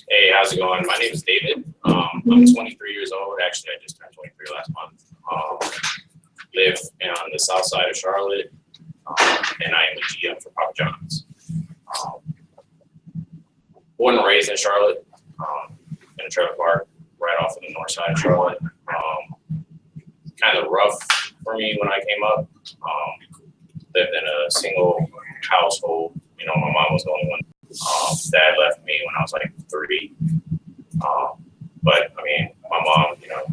Hey, how's it going? My name is David. I'm 23 years old. Actually, I just turned 23 last month. Live on the south side of Charlotte, and I am the GM for Papa John's. Born and raised in Charlotte, in a trailer park right off of the north side of Charlotte. Kind of rough for me when I came up. Lived in a single household. You know, my mom was the only one. Dad left me when I was like 3. But I mean, my mom, you know,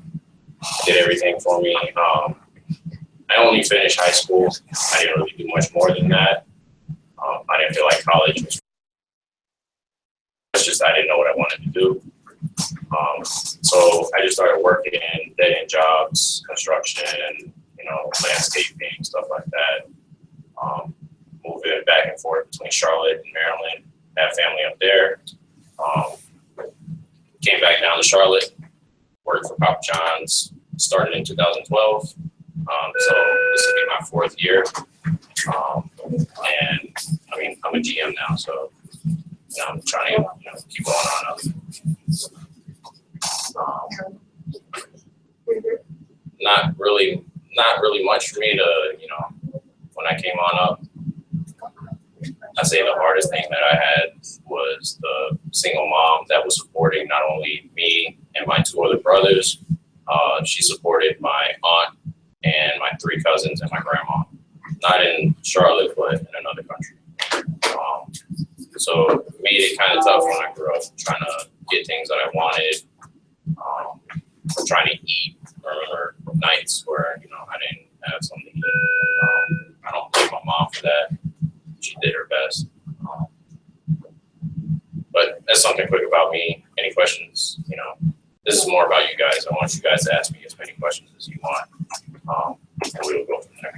did everything for me. I only finished high school. I didn't really do much more than that. I didn't feel like college was. It's just I didn't know what I wanted to do. So I just started working in dead-end jobs, construction, you know, landscaping, stuff like that. Moving back and forth between Charlotte and Maryland. Have family up there. Came back down to Charlotte, worked for Papa John's, started in 2012. So this will be my 4th year. And I mean, I'm a GM now, so you know, I'm trying to keep going on up. Not really much for me to, you know, when I came on up. I'd say the hardest thing that I had was the single mom that was supporting not only me and my 2 other brothers. She supported my aunt and my 3 cousins and my grandma. Not in Charlotte, but in another country. So it made it kind of tough when I grew up, trying to get things that I wanted, trying to eat. I remember nights where, you know, I didn't have something to eat. I don't blame my mom for that. She did her best. But that's something quick about me. Any questions? You know, this is more about you guys. I want you guys to ask me as many questions as you want. And we'll go from there.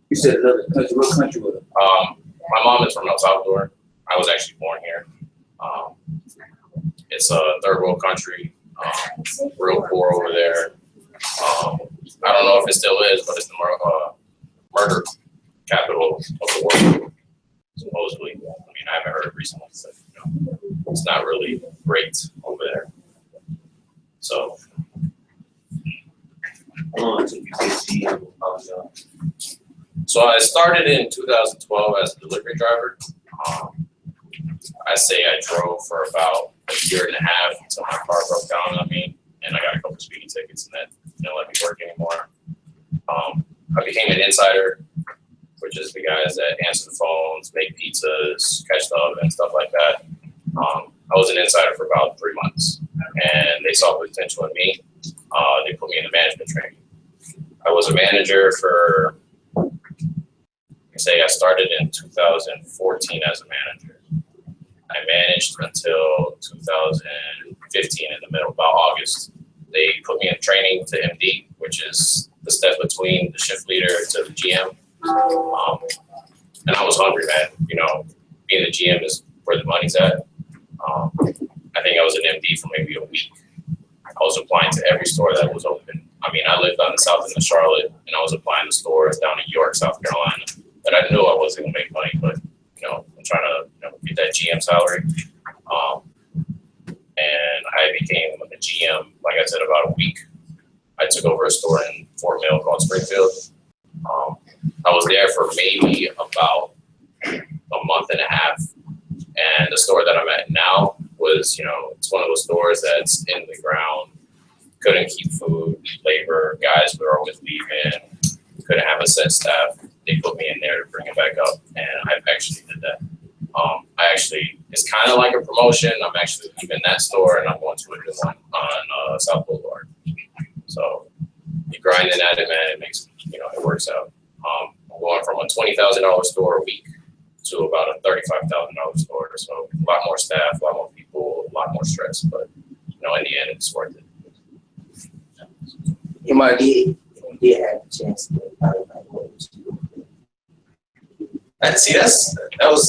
You said another country. What country was it? My mom is from El Salvador. I was actually born here. It's a third world country. Real poor over there. I don't know if it still is, but it's the murder capital of the world, supposedly. I mean, I haven't heard it recently, so you know, it's not really great over there. So. So I started in 2012 as a delivery driver. I say I drove for about a year and a half until my car broke down on me, and I got a couple of speeding tickets, and that didn't let me work anymore. I became an insider, which is the guys that answer the phones, make pizzas, catch the oven, stuff like that. I was an insider for about 3 months, and they saw the potential in me. They put me in the management training. I was a manager for, I started in 2014 as a manager. I managed until 2015 in the middle, about August. They put me in training to MD, which is the step between the shift leader to the GM. And I was hungry, man. You know, being the GM is where the money's at. I think I was an MD for maybe a week. I was applying to every store that was open. I mean, I lived on the south end of Charlotte, and I was applying to stores down in York, South Carolina. But I knew I wasn't gonna make money, but you know, I'm trying to get that GM salary. And I became a GM, like I said, about a week. I took over a store in Fort Mill called Springfield. I was there for maybe about a month and a half. And the store that I'm at now was, you know, it's one of those stores that's in the ground, couldn't keep food, labor, guys were always leaving, couldn't have a set staff. They put me in there to bring it back up, and I actually did that. It's kind of like a promotion. I'm actually leaving that store, and I'm going to a new one on South Boulevard. So you're grinding at it, man. It makes, you know, it works out. I'm going from a $20,000 store a week to about a $35,000 store. So a lot more staff, a lot more people, a lot more stress, but you know, in the end, it's worth it. You might did have a chance to See, that was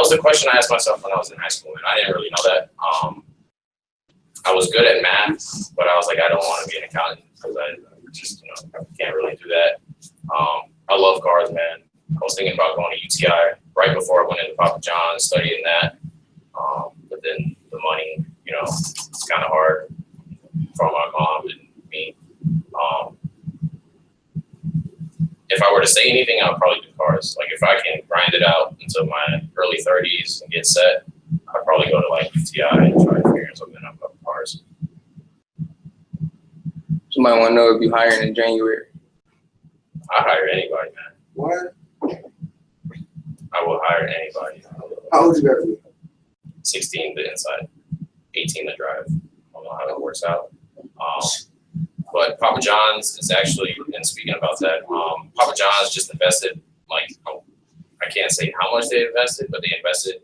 the question I asked myself when I was in high school, and I didn't really know that. I was good at math, but I was like, I don't want to be an accountant because I just, you know, can't really do that. I love cars, man. I was thinking about going to UTI right before I went into Papa John's, studying that. But then the money, you know, it's kind of hard for my mom and me. If I were to say anything, I would probably do cars. Like if I can grind it out until my early 30s and get set, I'd probably go to like UTI and try to figure something out about cars. Somebody want to know if you hiring in January. I hire anybody, man. What? I will hire anybody. How old you got to be? 16 the inside, 18 the drive. I don't know how that works out. But Papa John's is actually, and speaking about that, Papa John's just invested, like, I can't say how much they invested, but they invested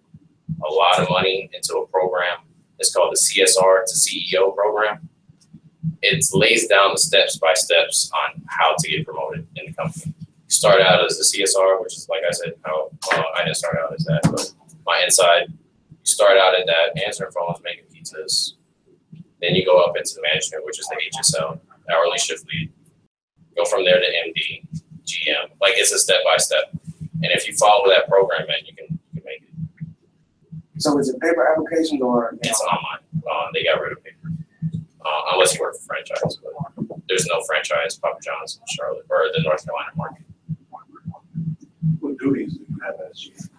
a lot of money into a program. It's called the CSR to CEO program. It lays down the steps by steps on how to get promoted in the company. You start out as the CSR, which is, like I said, how I didn't start out as that, but my inside, you start out at that, answering phones, making pizzas. Then you go up into the management, which is the HSL, hourly shift lead. Go from there to MD, GM. Like it's a step by step. And if you follow that program, man, you can make it. So is it paper applications or? It's online. They got rid of paper. Unless you work for franchise. But there's no franchise Papa John's in Charlotte or the North Carolina market. What duties do you have as GM?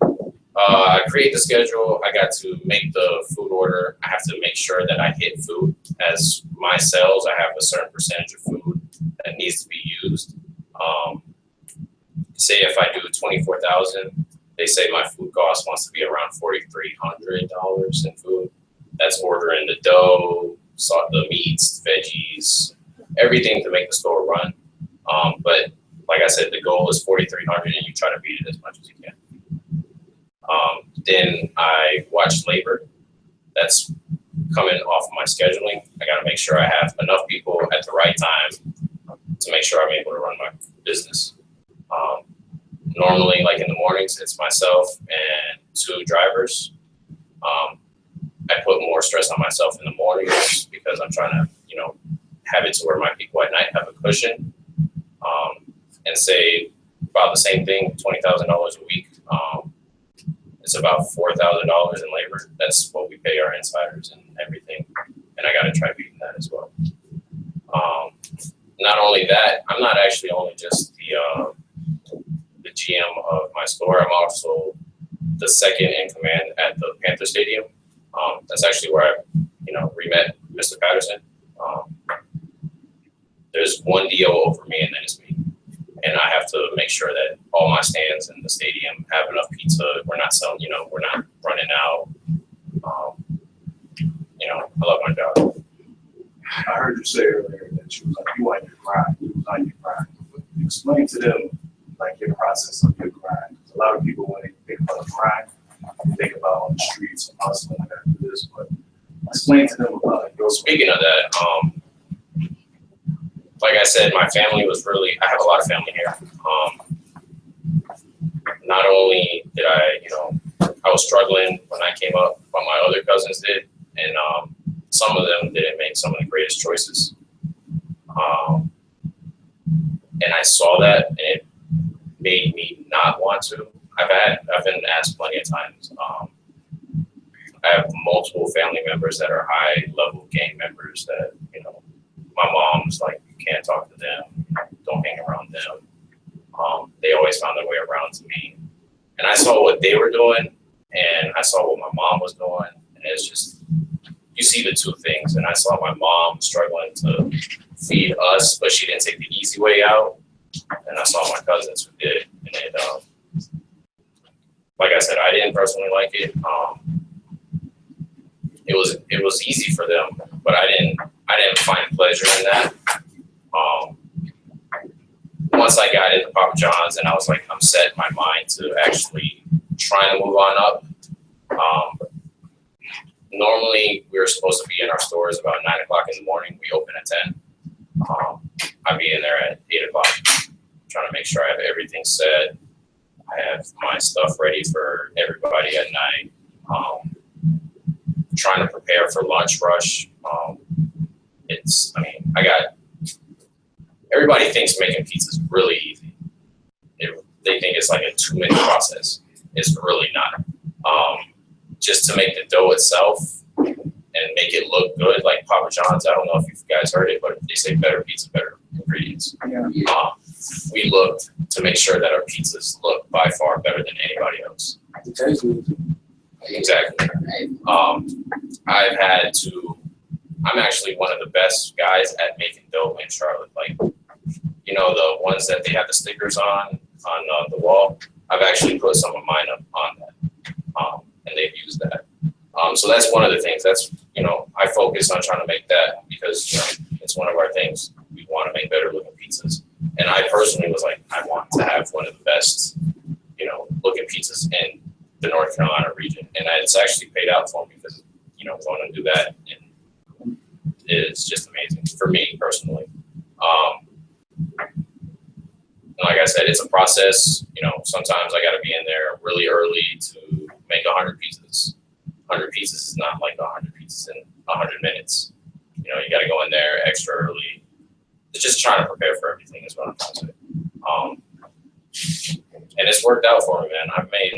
I create the schedule. I got to make the food order. I have to make sure that I hit food. As my sales, I have a certain percentage of food that needs to be used. Say if I do 24,000, they say my food cost wants to be around $4,300 in food. That's ordering the dough, the meats, veggies, everything to make the store run. But like I said, the goal is 4,300, and you try to beat it as much as you can. Then I watch labor. That's coming off of my scheduling. I got to make sure I have enough people at the right time to make sure I'm able to run my business. Normally, like in the mornings, it's myself and 2 drivers. I put more stress on myself in the mornings because I'm trying to, you know, have it to where my people at night have a cushion. And say about the same thing, $20,000 a week. It's about $4,000 in labor. That's what we pay our insiders and everything. And I got to try beating that as well. Not only that, I'm not actually only just the GM of my store. I'm also the second in command at the Panther Stadium. That's actually where I, you know, re-met Mr. Patterson. There's one DO over me, and then it's me. And I have to make sure that all my stands in the stadium have enough pizza. We're not selling, you know, we're not running out. You know, I love my job. I heard you say earlier that you was like, you want your grind, you was on your grind. Explain to them, like, your process of your grind. A lot of people, when they think about grind, they think about on the streets and hustling, I gotta do this, but explain to them about your. Speaking of that, like I said, my family was really, I have a lot of family here. Not only did I, you know, I was struggling when I came up, but my other cousins did. And some of them didn't make some of the greatest choices. And I saw that, and it made me not want to. I've been asked plenty of times. I have multiple family members that are high level gang members that, you know, my mom's like, you can't talk to them, don't hang around them. They always found their way around to me. And I saw what they were doing, and I saw what my mom was doing. And it's just, you see the two things. And I saw my mom struggling to feed us, but she didn't take the easy way out. And I saw my cousins who did. And it, like I said, I didn't personally like it. It was easy for them, but I didn't find pleasure in that. Once I got into Papa John's, and I was like, I'm setting my mind to actually trying to move on up. Normally, we were supposed to be in our stores about 9 o'clock in the morning. We open at 10. I'd be in there at 8 o'clock, trying to make sure I have everything set. I have my stuff ready for everybody at night. Trying to prepare for lunch rush. Everybody thinks making pizza is really easy. They think it's like a 2-minute process. It's really not. Just to make the dough itself and make it look good, like Papa John's. I don't know if you guys heard it, but they say better pizza, better ingredients. Yeah. We looked to make sure that our pizzas look by far better than anybody else. It tastes good. Exactly. I'm actually one of the best guys at making dough in Charlotte. Like, you know, the ones that they have the stickers on the wall. I've actually put some of mine up on that, and they've used that. So that's one of the things. That's, you know, I focus on trying to make that because, you know, it's one of our things. We want to make better looking pizzas. And I personally was like, I want to have one of the best, you know, looking pizzas in the North Carolina region. And it's actually paid out for me because, you know, going to do that and it's just amazing for me personally. Like I said, it's a process. You know, sometimes I got to be in there really early to make 100 pizzas. 100 pizzas is not like 100 pizzas in 100 minutes. You know, you got to go in there extra early. It's just trying to prepare for everything is what I'm trying to say. And it's worked out for me, man. I've made,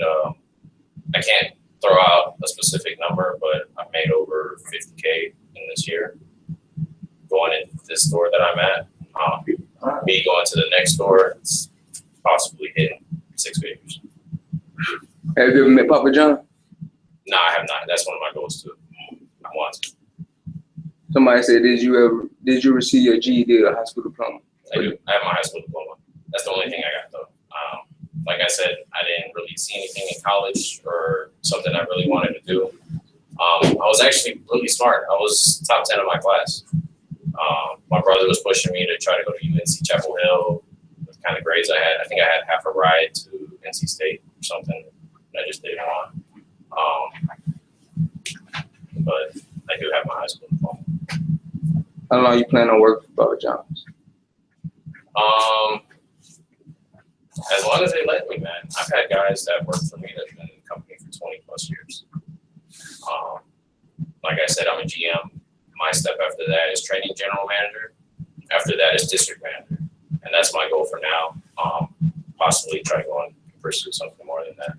I can't throw out a specific number, but I've made over 50K in this year going into this store that I'm at. Me going to the next store, it's possibly hitting 6 figures. Have you ever met Papa John? No, I have not. That's one of my goals too. I want to. Somebody said, did you receive your GED or high school diploma? I do. I have my high school diploma. That's the only thing I got though. Like I said, I didn't really see anything in college or something I really wanted to do. I was actually really smart. I was top 10 of my class. My brother was pushing me to try to go to UNC Chapel Hill. The kind of grades I had. I think I had half a ride to NC State or something. I just didn't want. But I do have my high school diploma. How long you plan on working for Papa John's? As long as they let me, man. I've had guys that work for me that've been in the company for 20 plus years. Like I said, I'm a GM. My step after that is training general manager. After that is district manager. And that's my goal for now. Possibly try to go and pursue something more than that.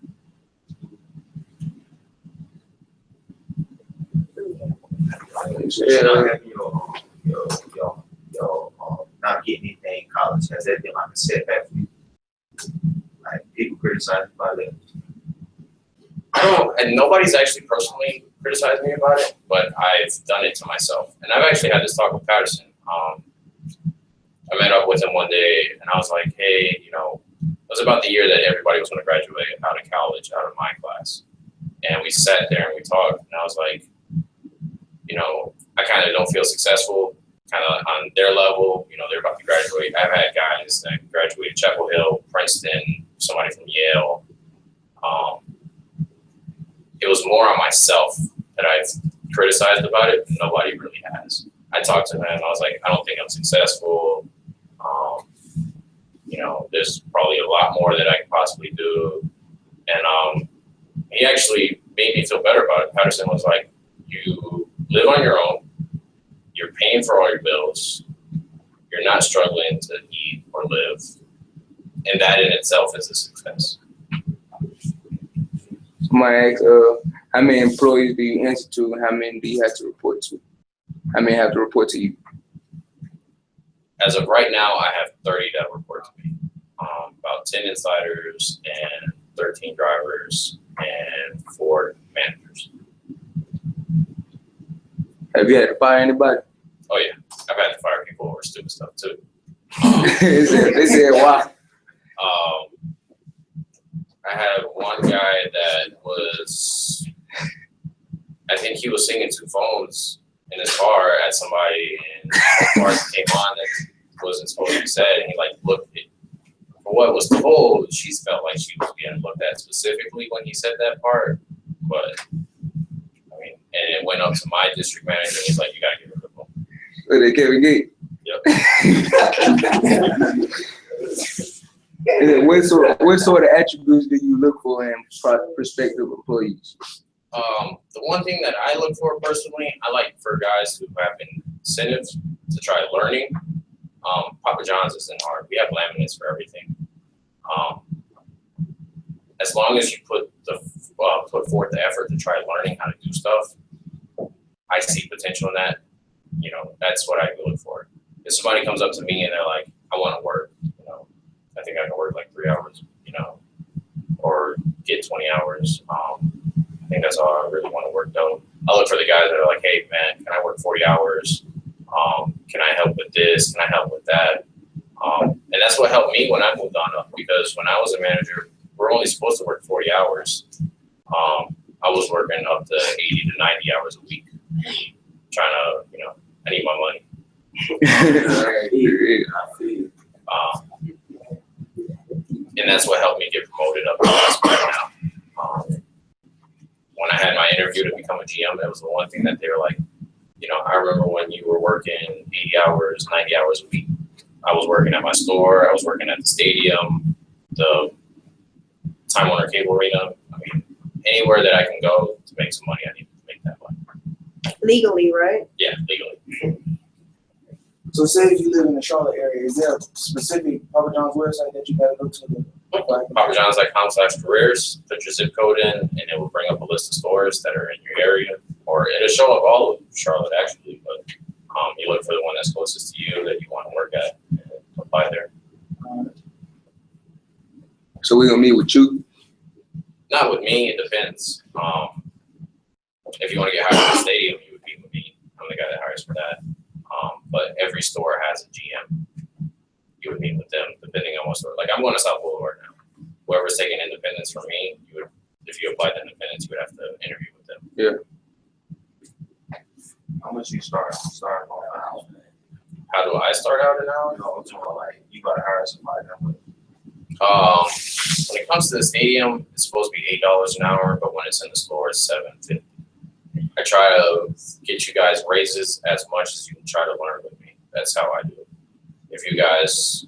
Not getting anything in college, has that been like a setback for you? Like people criticize about it? And nobody's actually personally criticized me about it, but I've done it to myself. And I've actually had this talk with Patterson. I met up with him one day and I was like, hey, you know, it was about the year that everybody was going to graduate out of college, out of my class. And we sat there and we talked and I was like, you know, I kind of don't feel successful kind of on their level. You know, they're about to graduate. I've had guys that graduated Chapel Hill, Princeton, somebody from Yale. It was more on myself that I've criticized about it. Nobody really has. I talked to him. I was like, I don't think I'm successful. You know, there's probably a lot more that I could possibly do. And he actually made me feel better about it. Patterson was like, you live on your own. You're paying for all your bills. You're not struggling to eat or live. And that in itself is a success. Somebody asked, how many employees do you answer to and how many do you have to report to? How many have to report to you? As of right now, I have 30 that report to me. About 10 insiders and 13 drivers and 4 managers. Have you had to fire anybody? Oh yeah, I've had to fire people over stupid stuff too. They said why? I had one guy that was, I think he was singing 2 phones in his car at somebody, and the part came on that wasn't supposed to be said, and he like looked at, for what was told, she felt like she was being looked at specifically when he said that part, but I mean, and it went up to my district manager, and he's like, you gotta get rid of him. So they Kevin Gate. Yep. What sort of attributes do you look for in prospective employees? The one thing that I look for personally, I like for guys who have incentives to try learning. Papa John's isn't hard. We have laminates for everything. As long as you put put forth the effort to try learning how to do stuff, I see potential in that. You know, that's what I look for. If somebody comes up to me and they're like, I want to work, you know, I think I can work like 3 hours, you know, or get 20 hours. I think that's all I really want to work though. I look for the guys that are like, hey man, can I work 40 hours? Can I help with this? Can I help with that? And that's what helped me when I moved on up, because when I was a manager, we're only supposed to work 40 hours. I was working up to 80 to 90 hours a week, trying to, you know, I need my money. And that's what helped me get promoted up to this point now. When I had my interview to become a GM, that was the one thing that they were like, you know, I remember when you were working 80 hours, 90 hours a week. I was working at my store, I was working at the stadium, the Time Warner Cable Arena. I mean, anywhere that I can go to make some money, I need to make that money. Legally, right? Yeah, legally. So say if you live in the Charlotte area, is there a specific Papa John's website that you gotta go to? PapaJohns.com/careers, put your zip code in, and it will bring up a list of stores that are in your area, or it'll show up all of Charlotte actually, but you look for the one that's closest to you that you want to work at and apply there. So we're gonna meet with you. Not with me, it depends. If you want to get hired at the stadium, you would meet with me. I'm the guy that hires for that. But every store has a GM. You would meet with them depending on what store. Like I'm going to South Boulevard now. Whoever's taking independence from me, you would, if you applied to independence, you would have to interview with them. Yeah. How much you start on an hour? How do I start out an hour? You know, I'm talking like you gotta hire somebody. When it comes to the stadium, it's supposed to be $8 an hour, but when it's in the store, it's $7.50. I try to get you guys raises as much as you can try to learn with me. That's how I do it. If you guys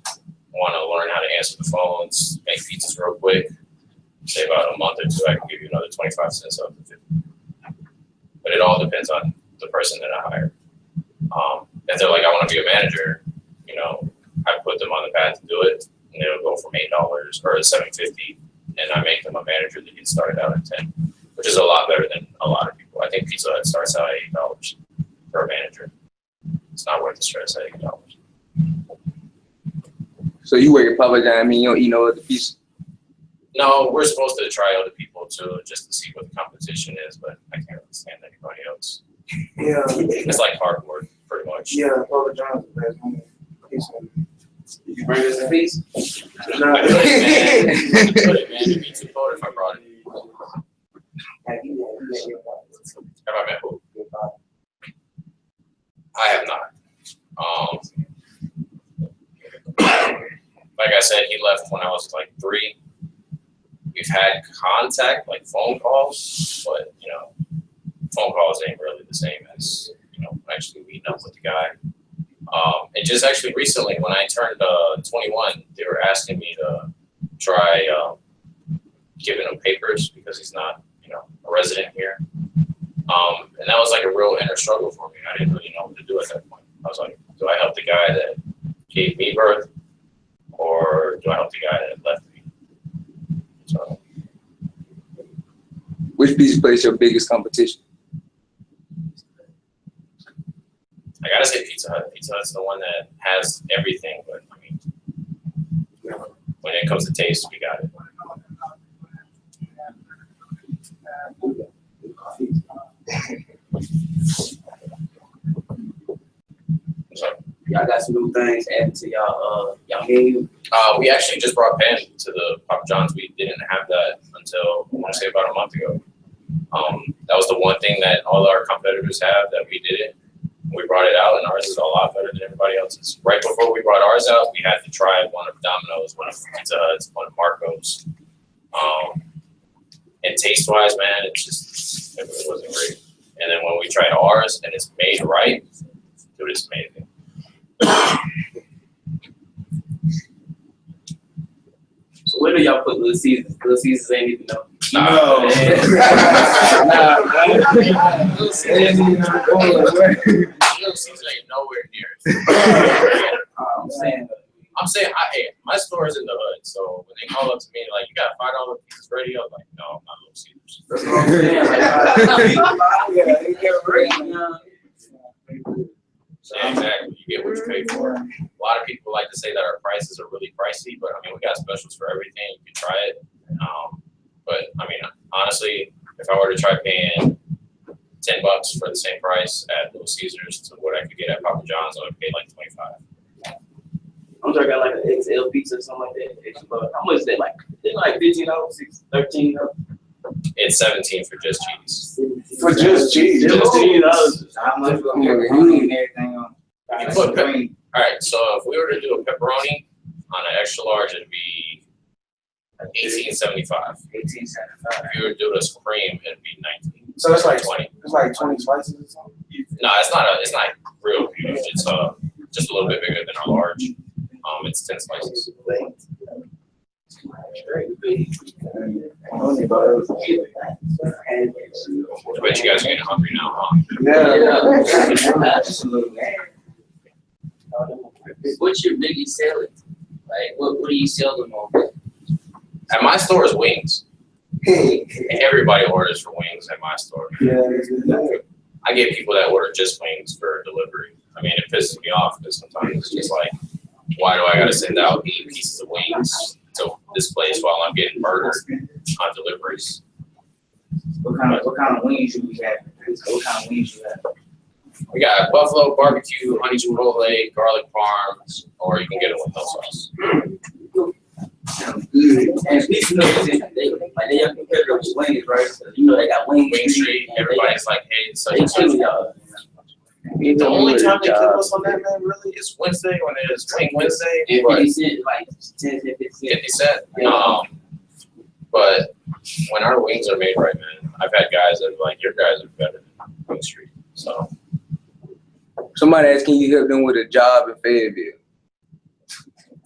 want to learn how to answer the phones, make pizzas real quick, say about a month or two, I can give you another 25 cents up to 50. But it all depends on the person that I hire. If they're like, I want to be a manager, you know, I put them on the path to do it, and they'll go from $8 or $7.50, and I make them a manager that gets started out at 10, which is a lot better than a lot of people. I think Pizza Hut starts out at $8 for a manager. It's not worth the stress at $8. So you work at Papa John, I mean, you don't eat no other pizza? No, we're supposed to try other people too, just to see what the competition is, but I can't really stand anybody else. Yeah, It's like cardboard, pretty much. yeah, Papa John's is the best one. Did you bring us a piece? Nah. I couldn't, man. It'd be too cold if I brought it. Have I met who? I have not. Like I said, he left when I was like 3. We've had contact, like phone calls, but you know, phone calls ain't really the same as, you know, actually meeting up with the guy. And just actually recently, when I turned 21, they were asking me to try giving him papers because he's not, you know, a resident here. And that was like a real inner struggle for me. I didn't really know what to do at that point. I was like, do I help the guy that gave me birth, or do I help the guy that left me? So, Which pizza place is your biggest competition? I gotta say Pizza Hut. Pizza Hut's the one that has everything, but I mean, when it comes to taste, we got it. So, Y'all got some new things added to y'all menu. we actually just brought Penn to the Papa John's. We didn't have that until, I want to say, about a month ago. That was the one thing that all our competitors have that we didn't. We brought it out, and ours is a lot better than everybody else's. Right before we brought ours out, we had to try one of Domino's, one of Pizza Hut's, one of Marco's. And taste-wise, man, it really wasn't great. And then when we tried ours, and it's made right, dude, it's amazing. So where do y'all put Little Caesars? Little Caesars ain't even know. No. Little Little Caesar ain't nowhere near it. I'm saying I'm saying, hey, my store is in the hood, so when they call up to me like, you got $5 pieces ready, I'm like, no, I'm not Little Caesars. That's what I'm saying. Yeah, exactly. You get what you pay for. A lot of people like to say that our prices are really pricey, but I mean, we got specials for everything. You can try it. But I mean, honestly, if I were to try paying $10 for the same price at Little Caesars to what I could get at Papa John's, I would pay like 25. I'm sure I got like an XL pizza or something like that. Extra buck. How much is that? Like, it's like $15, $13. It's 17 for just cheese. For just cheese. Just $15. How much for pepperoni and everything on? You put all right, so if we were to do a pepperoni on an extra large, it'd be $18.75. If you were to do a supreme, it'd be 19. So it's like 20. It's like 20 slices or something. No, it's not real huge. It's just a little bit bigger than our large. It's 10 slices. I bet you guys are getting hungry now, huh? Yeah. Just a little man. What's your biggest selling? Like, what do you sell them on? At my store is wings. Everybody orders for wings at my store. Yeah. I get people that order just wings for delivery. I mean, it pisses me off because sometimes it's just like, why do I gotta send out 8 pieces of wings to this place while I'm getting murdered on deliveries? What kind of wings you have? What kind of wings you have? We got buffalo barbecue, honey chipotle, garlic parm, or you can get it with no sauce. Sounds good. And speaking of this, they have competitors with wings, right? So, you know, they got Wing Wing Street, everybody's like, hey, such They and such. kill y'all. The only time they kill us on that, man, really, is Wednesday when it's Wing Wednesday. And But 50 cents, like 10 cents, 50 cents. 50 cent. But when our wings are made right, man, I've had guys that are like, your guys are better than Wing Street. So Somebody asking you help them with a job in Fayetteville.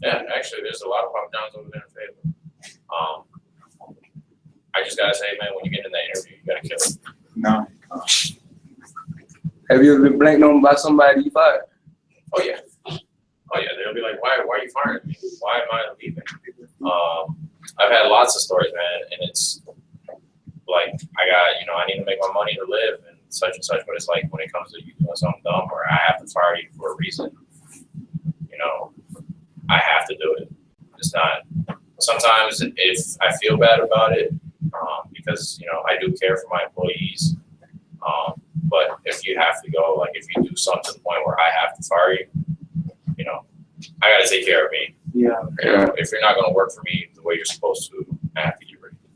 yeah, actually, there's a lot of Papa John's over there in Fayetteville. I just gotta say, man, when you get in that interview, you gotta kill it. No. Have you ever been blanked on by somebody you fired? Oh yeah, they'll be like, why are you firing me? Why am I leaving? I've had lots of stories, man, and it's like I need to make my money to live and such, but it's like when it comes to you doing something dumb or I have to fire you for a reason, I have to do it. It's not. Sometimes if I feel bad about it, because I do care for my employees. But if you have to go, like if you do something to the point where I have to fire you, I gotta take care of me. Yeah. If you're not gonna work for me the way you're supposed to, I have to get rid of you.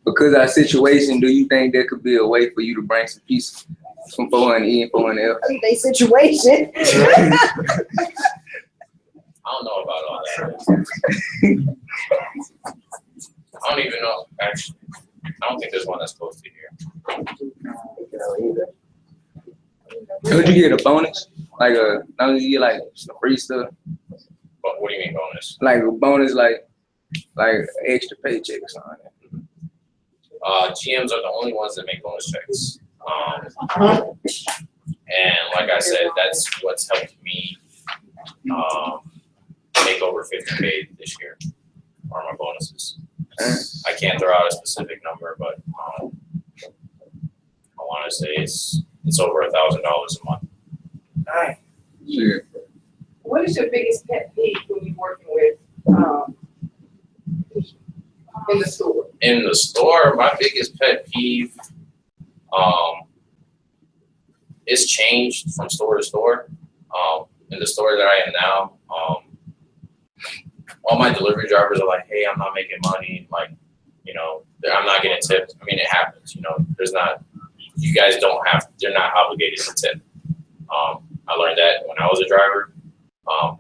Because of our situation, do you think there could be a way for you to bring some peace from 400E and 400F? They situation. I don't know about all that. I don't even know, actually. I don't think there's one that's close to here. Would you get a bonus? Like you get like some free stuff? But what do you mean bonus? Like a bonus, like extra paycheck or something. GMs are the only ones that make bonus checks. And like I said, that's what's helped me make over 50K this year, are my bonuses. I can't throw out a specific number, but I want to say it's over $1,000 a month. Sure. What is your biggest pet peeve when you're working with in the store? In the store, my biggest pet peeve it's changed from store to store. In the store that I am now, all my delivery drivers are like, hey, I'm not making money. Like, I'm not getting tipped. I mean, it happens, you guys they're not obligated to tip. I learned that when I was a driver.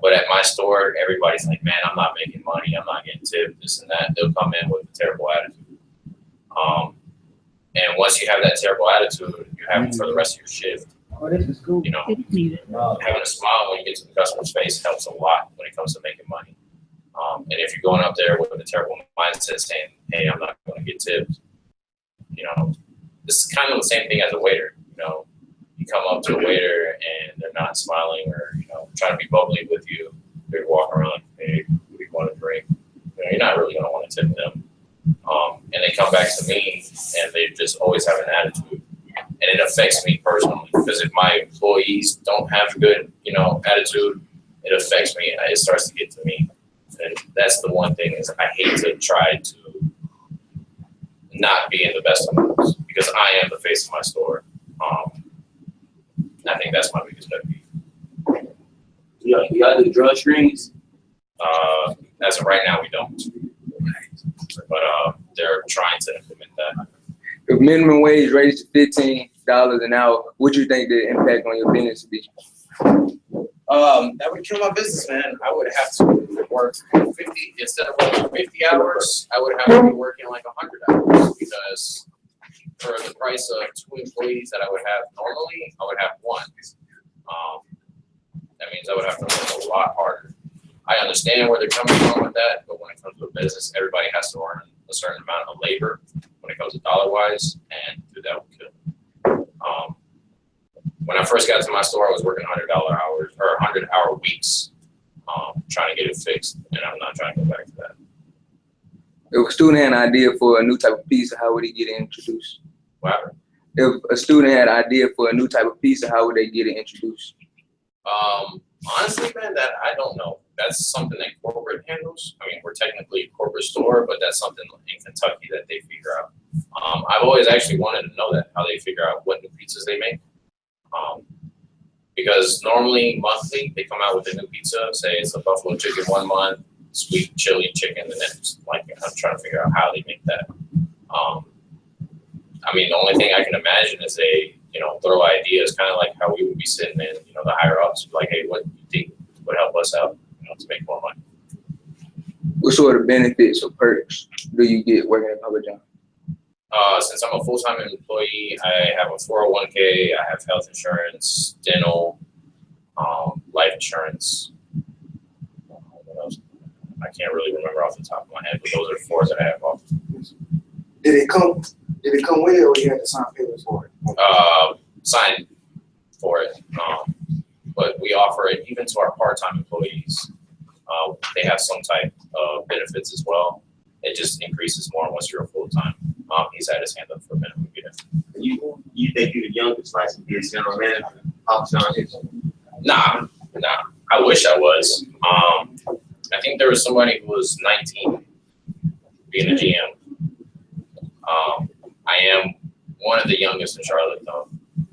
But at my store, everybody's like, man, I'm not making money. I'm not getting tipped, this and that. They'll come in with a terrible attitude. And once you have that terrible attitude, you have it for the rest of your shift. Oh, this is cool. Having a smile when you get to the customer's face helps a lot when it comes to making money. And if you're going up there with a terrible mindset saying, hey, I'm not going to get tipped, it's kind of the same thing as a waiter. You come up to a waiter and they're not smiling or, trying to be bubbly with you, they walk around, hey, what do you want to drink? You're not really gonna want to tip them. And they come back to me and they just always have an attitude. And it affects me personally because if my employees don't have a good, attitude, it affects me. It starts to get to me. And that's the one thing is I hate to try to not be in the best of moods because I am the face of my store. I think that's my biggest pet peeve. Y'all do drug screens? As of right now, we don't. But they're trying to implement that. If minimum wage raised to $15 an hour, what do you think the impact on your business would be? That would kill my business, man. I would have to work 50 instead of working 50 hours. I would have to be working like 100 hours because for the price of 2 employees that I would have normally, I would have 1. That means I would have to work a lot harder. I understand where they're coming from with that, but when it comes to a business, everybody has to earn a certain amount of labor when it comes to dollar-wise, and do that would kill. When I first got to my store, I was working $100 hours or 100-hour weeks, trying to get it fixed, and I'm not trying to go back to that. If a student had an idea for a new type of pizza, how would he get it introduced? Wow. If a student had an idea for a new type of pizza, how would they get it introduced? Honestly, man, that I don't know. That's something that corporate handles. I mean, we're technically a corporate store, but that's something in Kentucky that they figure out. I've always actually wanted to know that, how they figure out what new pizzas they make. Because normally monthly they come out with a new pizza, say it's a buffalo chicken 1 month, sweet chili chicken the next. Like I'm trying to figure out how they make that. I mean, the only thing I can imagine is they, throw ideas, kind of like how we would be sitting in, the higher ups, like, hey, what do you think would help us out, to make more money? What sort of benefits or perks do you get working at Papa John? Since I'm a full-time employee, I have a 401k, I have health insurance, dental, life insurance. What else? I can't really remember off the top of my head, but those are 4 that I have off. Did it come with it, or you had to sign papers for it? Sign for it, but we offer it even to our part-time employees. They have some type of benefits as well. It just increases more once you're a full-time. He's had his hand up for a minute. You think you're the youngest licensed business general manager? Papa John is? Nah. I wish I was. I think there was somebody who was 19 being a GM. I am one of the youngest in Charlotte, though.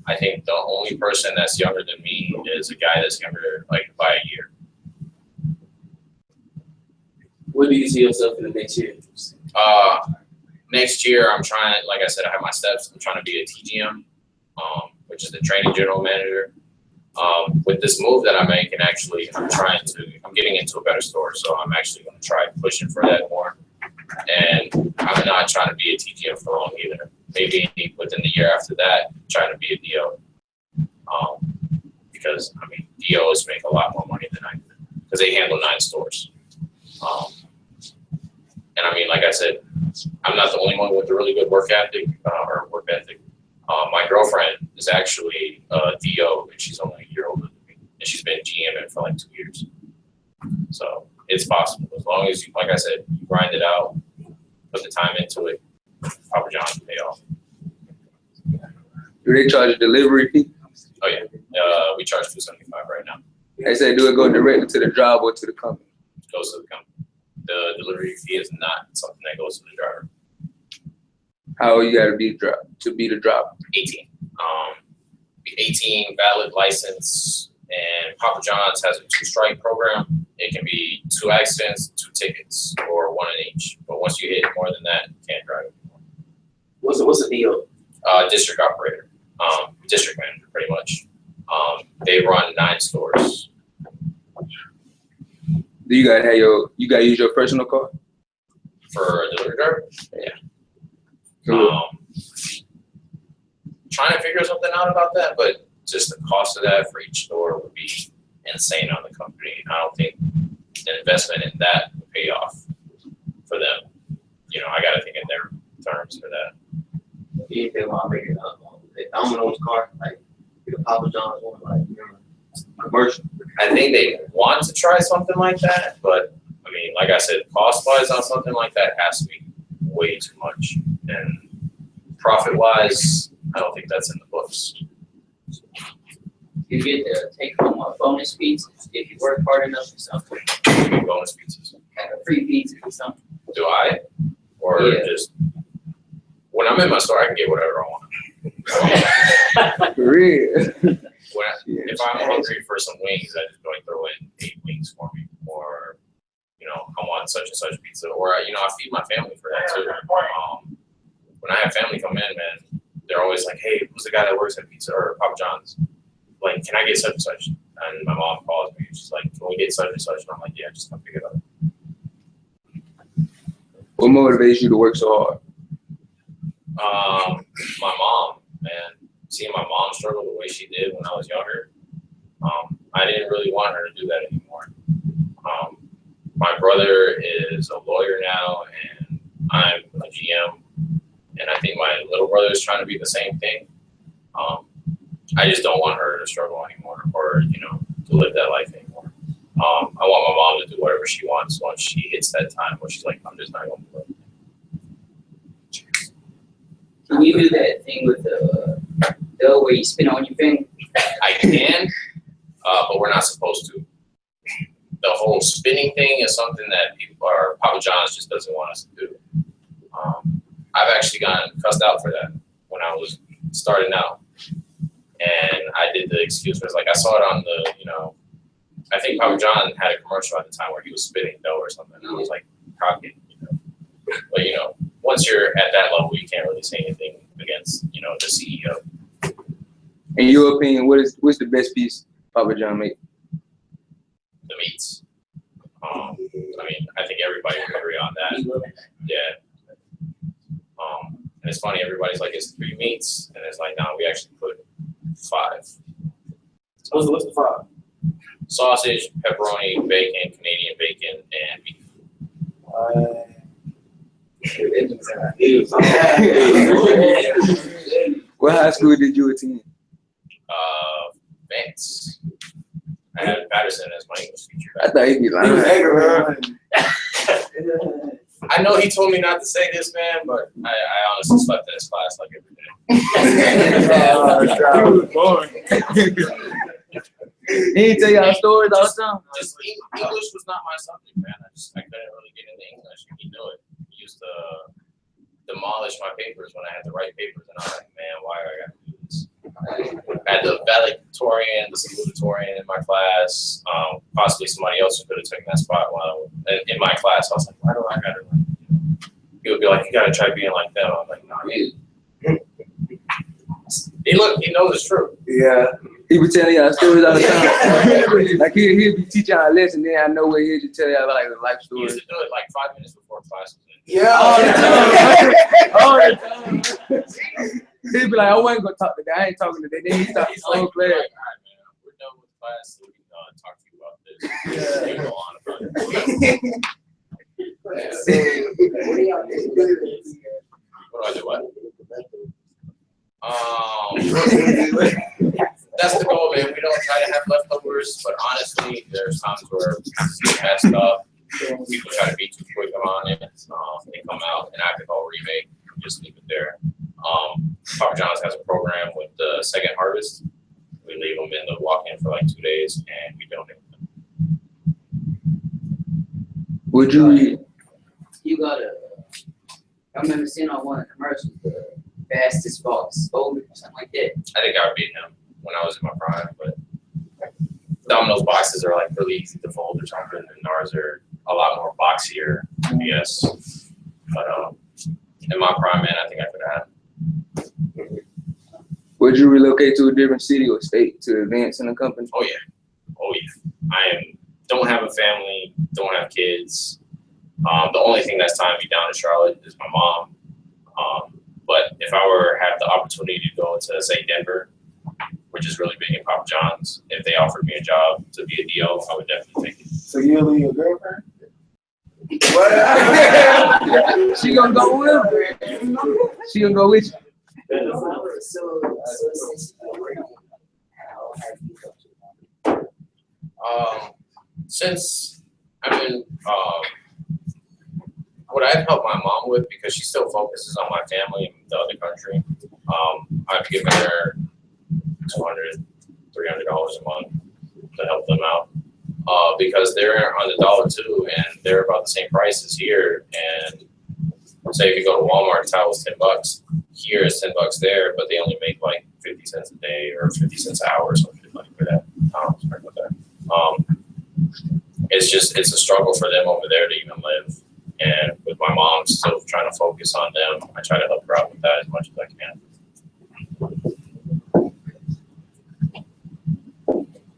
I think the only person that's younger than me is a guy that's younger, like, by a year. What do you see yourself in the next year? Next year, I'm trying, like I said, I have my steps. I'm trying to be a TGM, which is the training general manager. With this move that I'm making, actually, I'm getting into a better store, so I'm actually going to try pushing for that more. And I'm not trying to be a TGM for long either. Maybe within the year after that, trying to be a DO. Because, I mean, DOs make a lot more money than I do because they handle 9 stores. And I mean, like I said, I'm not the only one with a really good work ethic. My girlfriend is actually a DO, and she's only a year older than me, and she's been GMing for like 2 years. So it's possible as long as you, like I said, you grind it out, put the time into it. Papa John's pay off. Do they charge a delivery fee? Oh yeah, we charge $275 right now. They say, do it go directly to the job or to the company? Goes to the company. The delivery fee is not something that goes to the driver. How you got to be the driver? 18. 18, valid license, and Papa John's has a 2-strike program. It can be 2 accidents, 2 tickets, or 1 in each. But once you hit more than that, you can't drive anymore. What's the deal? District operator, district manager, pretty much. They run 9 stores. Do you gotta use your personal car? For a delivery driver? Yeah. Trying to figure something out about that, but just the cost of that for each store would be insane on the company. I don't think an investment in that would pay off for them. I got to think in their terms for that. Anything about making a Domino's car, like Papa John's one, like, you know, commercial. I think they want to try something like that, but I mean, like I said, cost wise on something like that has to be way too much. And profit wise, I don't think that's in the books. You get to take home a bonus pizza if you work hard enough or something. Bonus pizzas. Like a free pizza or something. Do I? Or Yeah. just when I'm in my store, I can get whatever I want. For real. If I'm hungry for some wings, I just go and throw in 8 wings for me. Or, you know, I want such and such pizza. Or, you know, I feed my family for that too. When I have family come in, man, they're always like, hey, who's the guy that works at Pizza or Papa John's? Like, can I get such and such? And my mom calls me. She's like, can we get such and such? And I'm like, yeah, just come pick it up. What motivates you to work so hard? My mom, man, seeing my mom struggle the way she did when I was younger, I didn't really want her to do that anymore. My brother is a lawyer now, and I'm a GM, and I think my little brother is trying to be the same thing. I just don't want her to struggle anymore, or you know, to live that life anymore. I want my mom to do whatever she wants once she hits that time where she's like, I'm just not going to do it. Can you do that thing with the dough where you spin on your finger? I can, but we're not supposed to. The whole spinning thing is something that people or Papa John's just doesn't want us to do. I've actually gotten cussed out for that when I was starting out. And I did the excuse where it's like, I saw it on the, you know, I think Papa John had a commercial at the time where he was spinning dough or something. And I was like, cocky, you know. But, you know, once you're at that level, you can't really say anything against, you know, the CEO. In your opinion, what's the best piece Papa John make? The meats. I mean, I think everybody would agree on that. Yeah. And it's funny, everybody's like, it's 3 meats. And it's like, no, we actually put 5. What's the 5? Sausage, pepperoni, bacon, Canadian bacon, and beef. What high school did you attend? Vance. I had Patterson as my English teacher. I thought he'd be lying. I know he told me not to say this, man, but I honestly slept in his class like every day. He was boring. He didn't tell y'all stories all the time. Just English was not my subject, man. I couldn't really get into English, and he knew it. He used to demolish my papers when I had to write papers, and I was like, man, why do I got to do this? I had the valedictorian, the salutatorian in my class, possibly somebody else who could have taken that spot while in my class. I was like, why do I got to? He would be like, you got to try being like them. I'm like, no, he knows it's true. Yeah. He be telling y'all stories all the time. Like he'll be teaching our lesson, then I know where he'll just tell y'all like a life He story. used to do it like 5 minutes before class was in. Yeah. All the time. He'd be like, I wasn't gonna talk today. I ain't talking today. Then he talk He's so like, glad. all right, man, we're done with class, so we can talk to you about this. We can go on about it. What do I do? What? That's the goal, man. We don't try to have leftovers, but honestly, there's times where pieces get messed up. People try to be too quick on it. They come out and alcohol remake. Just leave it there. Papa John's has a program with the second harvest. We leave them in the walk-in for like 2 days, and we donate them. Would you? You gotta. I remember seeing on one of the commercials, the fastest box folded or something like that. I think I would beat him when I was in my prime, but Domino's boxes are like really easy to fold or something, and ours are a lot more boxier, yes. But in my prime, man, I think I could have. Would you relocate to a different city or state to advance in the company? Oh yeah. Don't have a family, don't have kids. The only thing that's tying me down to Charlotte is my mom. But if I were have the opportunity to go to say Denver, which is really big in Papa John's, if they offered me a job to be a DO, I would definitely take it. So you'll leave your girlfriend? She gonna go with him. She gonna go with you. So since you working Since I've been, what I've helped my mom with, because she still focuses on my family in the other country, I've given her $200, $300 a month to help them out. Because they're on the dollar too, and they're about the same price as here. And say if you go to Walmart, towel's $10. Here it's $10 there, but they only make like 50 cents a day or 50 cents an hour or something like that. Sorry about that. It's a struggle for them over there to even live. And with my mom still trying to focus on them, I try to help her out with that as much as I can.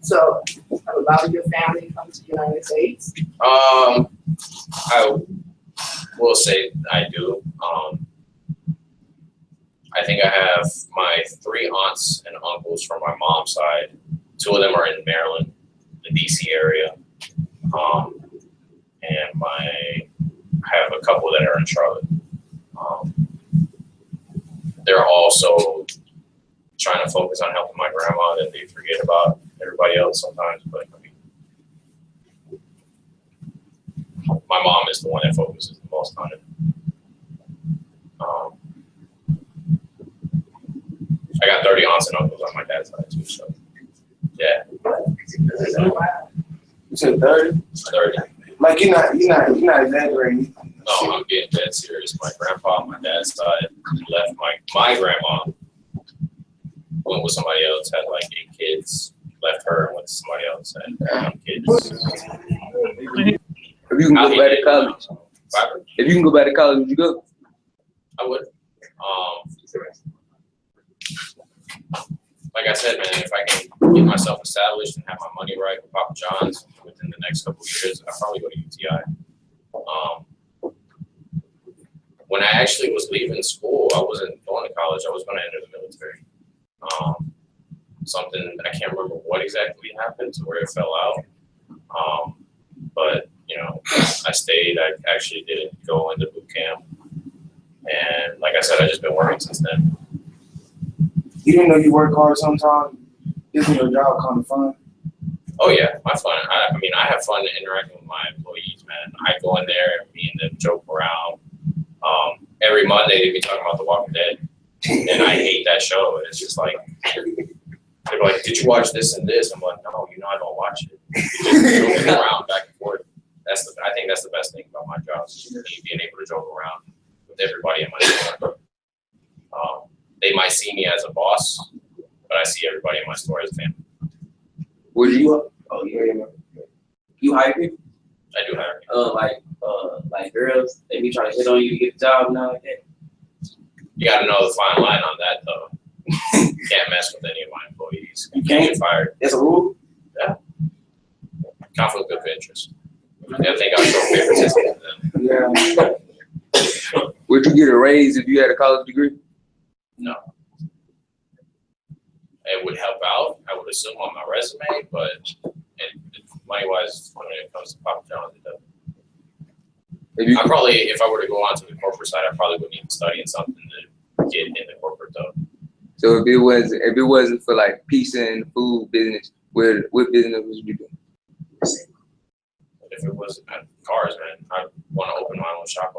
So a lot of your family comes to the United States. I will say I do. I think I have my 3 aunts and uncles from my mom's side. 2 of them are in Maryland, the DC area. And I have a couple that are in Charlotte. They're also trying to focus on helping my grandma, that they forget about everybody else sometimes. But I mean, my mom is the one that focuses the most on it. I got 30 aunts and uncles on my dad's side too, so yeah. You said 30? 30. Like you're not exaggerating. No, I'm being dead serious. My grandpa on my dad's side left my grandma, went with somebody else, had like 8 kids, left her and went to somebody else, had 9 kids. If you can go back to college, if you can go back to college, would you go? I would. Like I said, man, if I can get myself established and have my money right with Papa John's within the next couple of years, I'll probably go to UTI. When I actually was leaving school, I wasn't going to college. I was going to enter the military. Something, I can't remember what exactly happened to where it fell out. But, you know, I stayed. I actually didn't go into boot camp. And like I said, I've just been working since then. Even though you work hard sometimes, isn't your job kind of fun? Oh yeah, my fun. I mean, I have fun interacting with my employees, man. I go in there and me and them joke around. Every Monday they be talking about The Walking Dead, and I hate that show. It's just like they're like, "Did you watch this and this?" I'm like, "No, you know I don't watch it." You're just joking around back and forth. I think that's the best thing about my job, is being able to joke around with everybody in my store. They might see me as a boss, but I see everybody in my store as a family. Would you? Oh yeah. You hire people? I do hire. Like girls, they be trying to hit on you to get the job and all like that. You got to know the fine line on that, though. You can't mess with any of my employees. You can't get fired. That's a rule. Yeah. Conflict of interest. I think I'll show favoritism to them. Yeah. Would you get a raise if you had a college degree? No. It would help out, I would assume, on my resume, but money-wise, when it comes to Papa John's, it doesn't. I probably, if I were to go on to the corporate side, I probably would need to study something to get in the corporate though. So if it wasn't for like pizza and food business, what business would you do? If it was cars, man, I want to open my own shop.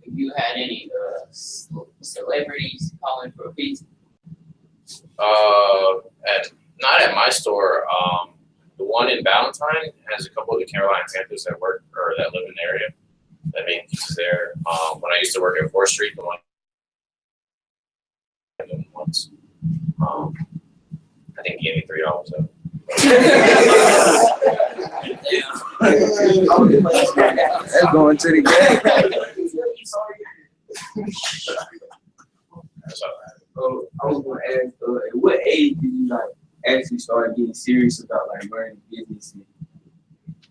Have you had any celebrities calling for a pizza? Not at my store. The one in Valentine has a couple of the Carolina Panthers that work or that live in the area that make pizzas there. When I used to work at 4th Street, the one once, I think he gave me $3 though. That's going to the game. That's all right. I was going to ask, at what age did you like actually start getting serious about like learning business and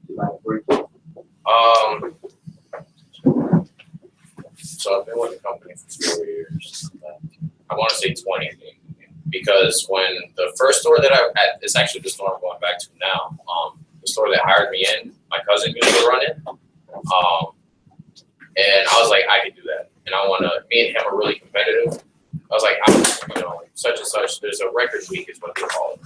like working? So I've been with the company for 4 years. I want to say 20, because when the first store that I had, it's actually the store I'm going back to now. The store that hired me in, my cousin used to run it. And I was like, I could do that. And me and him are really competitive. I was like, you know, such and such, there's a record week is what they call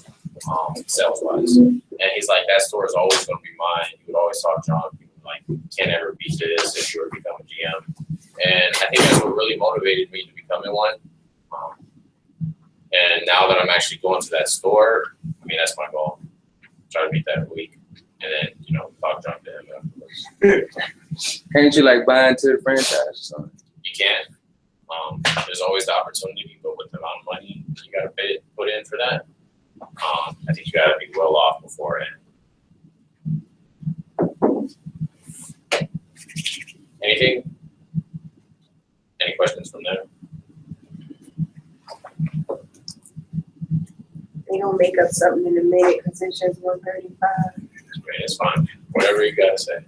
it, sales wise. And he's like, that store is always going to be mine. He would always talk John, like, can't ever beat this if you were to become a GM. And I think that's what really motivated me to becoming one. And now that I'm actually going to that store, I mean, that's my goal. Try to beat that week. And then, you know, talk John to him afterwards. Can't you like buy into the franchise or something? You can. There's always the opportunity, but with the amount of money you got to put in for that, I think you got to be well off beforehand. Anything? Any questions from there? They gonna make up something in a minute because it's just 1:35. It's fine. Whatever you guys say.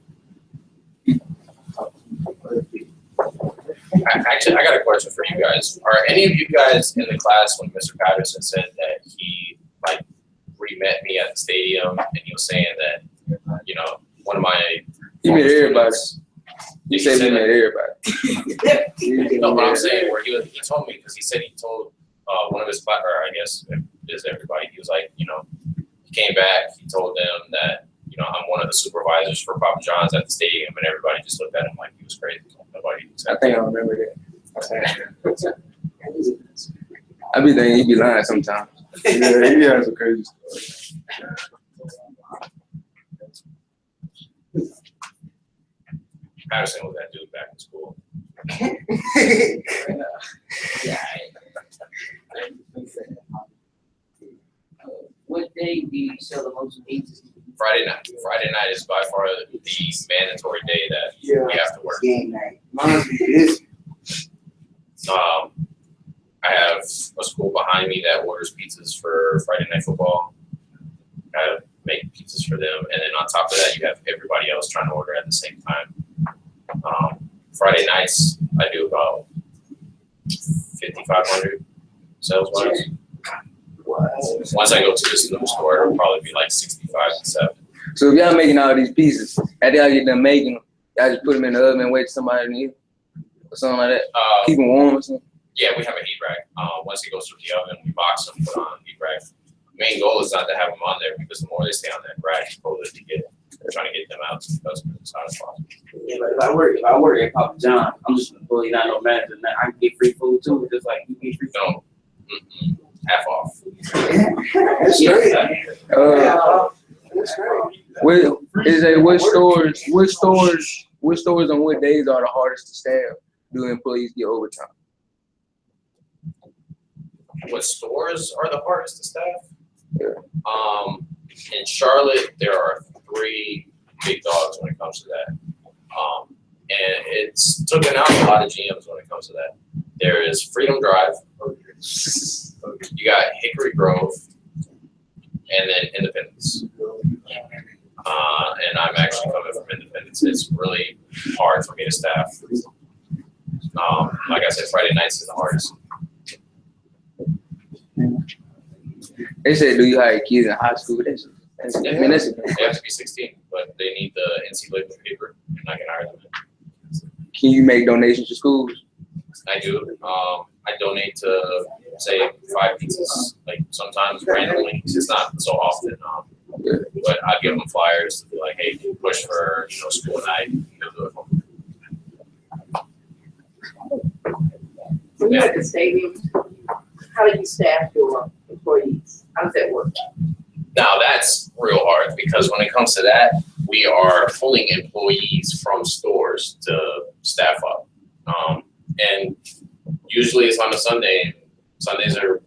Actually, I got a question for you guys. Are any of you guys in the class when Mr. Patterson said that he like re-met me at the stadium and he was saying that, you know, one of my He met everybody. students- You Did said say he met that? everybody. No, but I'm saying where he told me, because he said he told one of his class, or I guess it is everybody, he was like, you know, he came back, he told them that, you know, I'm one of the supervisors for Papa John's at the stadium, and everybody just looked at him like he was crazy. Nobody I think I remember that. I be thinking he be lying sometimes. Yeah, he has a crazy story. Patterson was that dude back in school. What day do you sell the most pizzas? Friday night. Friday night is by far the mandatory day that Yeah. we have to work. Game night. Mine's be busy. I have a school behind me that orders pizzas for Friday night football. I make pizzas for them, and then on top of that, you have everybody else trying to order at the same time. Friday nights, I do about 5,500 sales wise. Once I go to this new store, it'll probably be like 65 to 70. So if y'all making all these pieces, after y'all get done making them, y'all just put them in the oven and wait till somebody to eat or something like that? Keep them warm or something? Yeah, we have a heat rack. Once it goes through the oven, we box them, put on a heat rack. Main goal is not to have them on there because the more they stay on that rack, the colder they get. We're trying to get them out to the customers as hot as possible. Yeah, but if I work at Papa John, I'm just an employee, not no manager. Now I can get free food too, just like you get free food. No, half off. That's great. That's great. Which stores on what days are the hardest to staff? Do employees get overtime? What stores are the hardest to staff? Yeah. In Charlotte, there are 3 big dogs when it comes to that. And it's taken out a lot of GMs when it comes to that. There is Freedom Drive, you got Hickory Grove, and then Independence. And I'm actually coming from Independence. It's really hard for me to staff. Like I said, Friday nights is the hardest. They say, do you hire kids in high school? That's They have to be 16, but they need the NCAA paper, and I can hire them. Can you make donations to schools? I do. I donate to, say, 5 pizzas, like sometimes randomly. It's not so often. But I give them flyers to be like, hey, push for, you know, school night. They'll do it. When you're at the stadium, how do you staff your employees? How does that work? Now that's real hard because when it comes to that, we are pulling employees from stores to staff up. And usually it's on a Sunday. Sundays are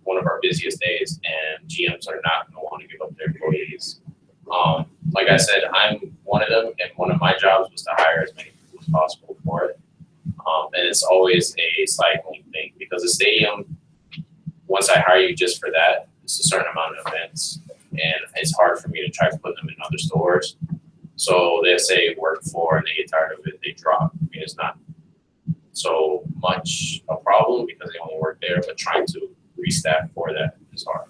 one of our busiest days, and GMs are not going to want to give up their employees. Like I said, I'm one of them, and one of my jobs was to hire as many people as possible for it. And it's always a cycling thing because the stadium, once I hire you just for that, it's a certain amount of events, and it's hard for me to try to put them in other stores. So they say work 4 and they get tired of it, they drop. I mean, it's not so much a problem because they only work there, but trying to restaff for that is hard.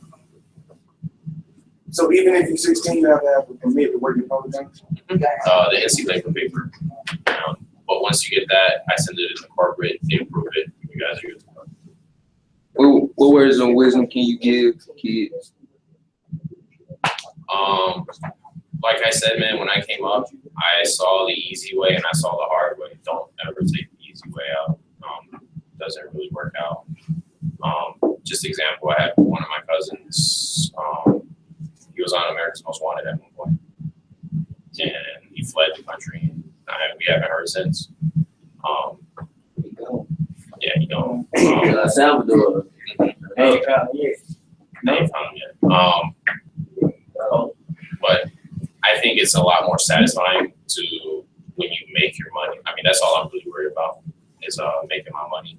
So even if you're 16, you have to have a permit to work in public John's? The NCAA paper. But once you get that, I send it to corporate, they approve it, you guys are good to go. What words of wisdom can you give kids? Like I said, man, when I came up, I saw the easy way and I saw the hard way. Don't ever take the easy way out. Doesn't really work out. Just example, I had one of my cousins. He was on America's Most Wanted at one point, and he fled the country. And we haven't heard since. Yeah, he gone. El Salvador. Hey, yeah. They found him yet. But I think it's a lot more satisfying to when you make your money. I mean, that's all I'm really worried about is making my money.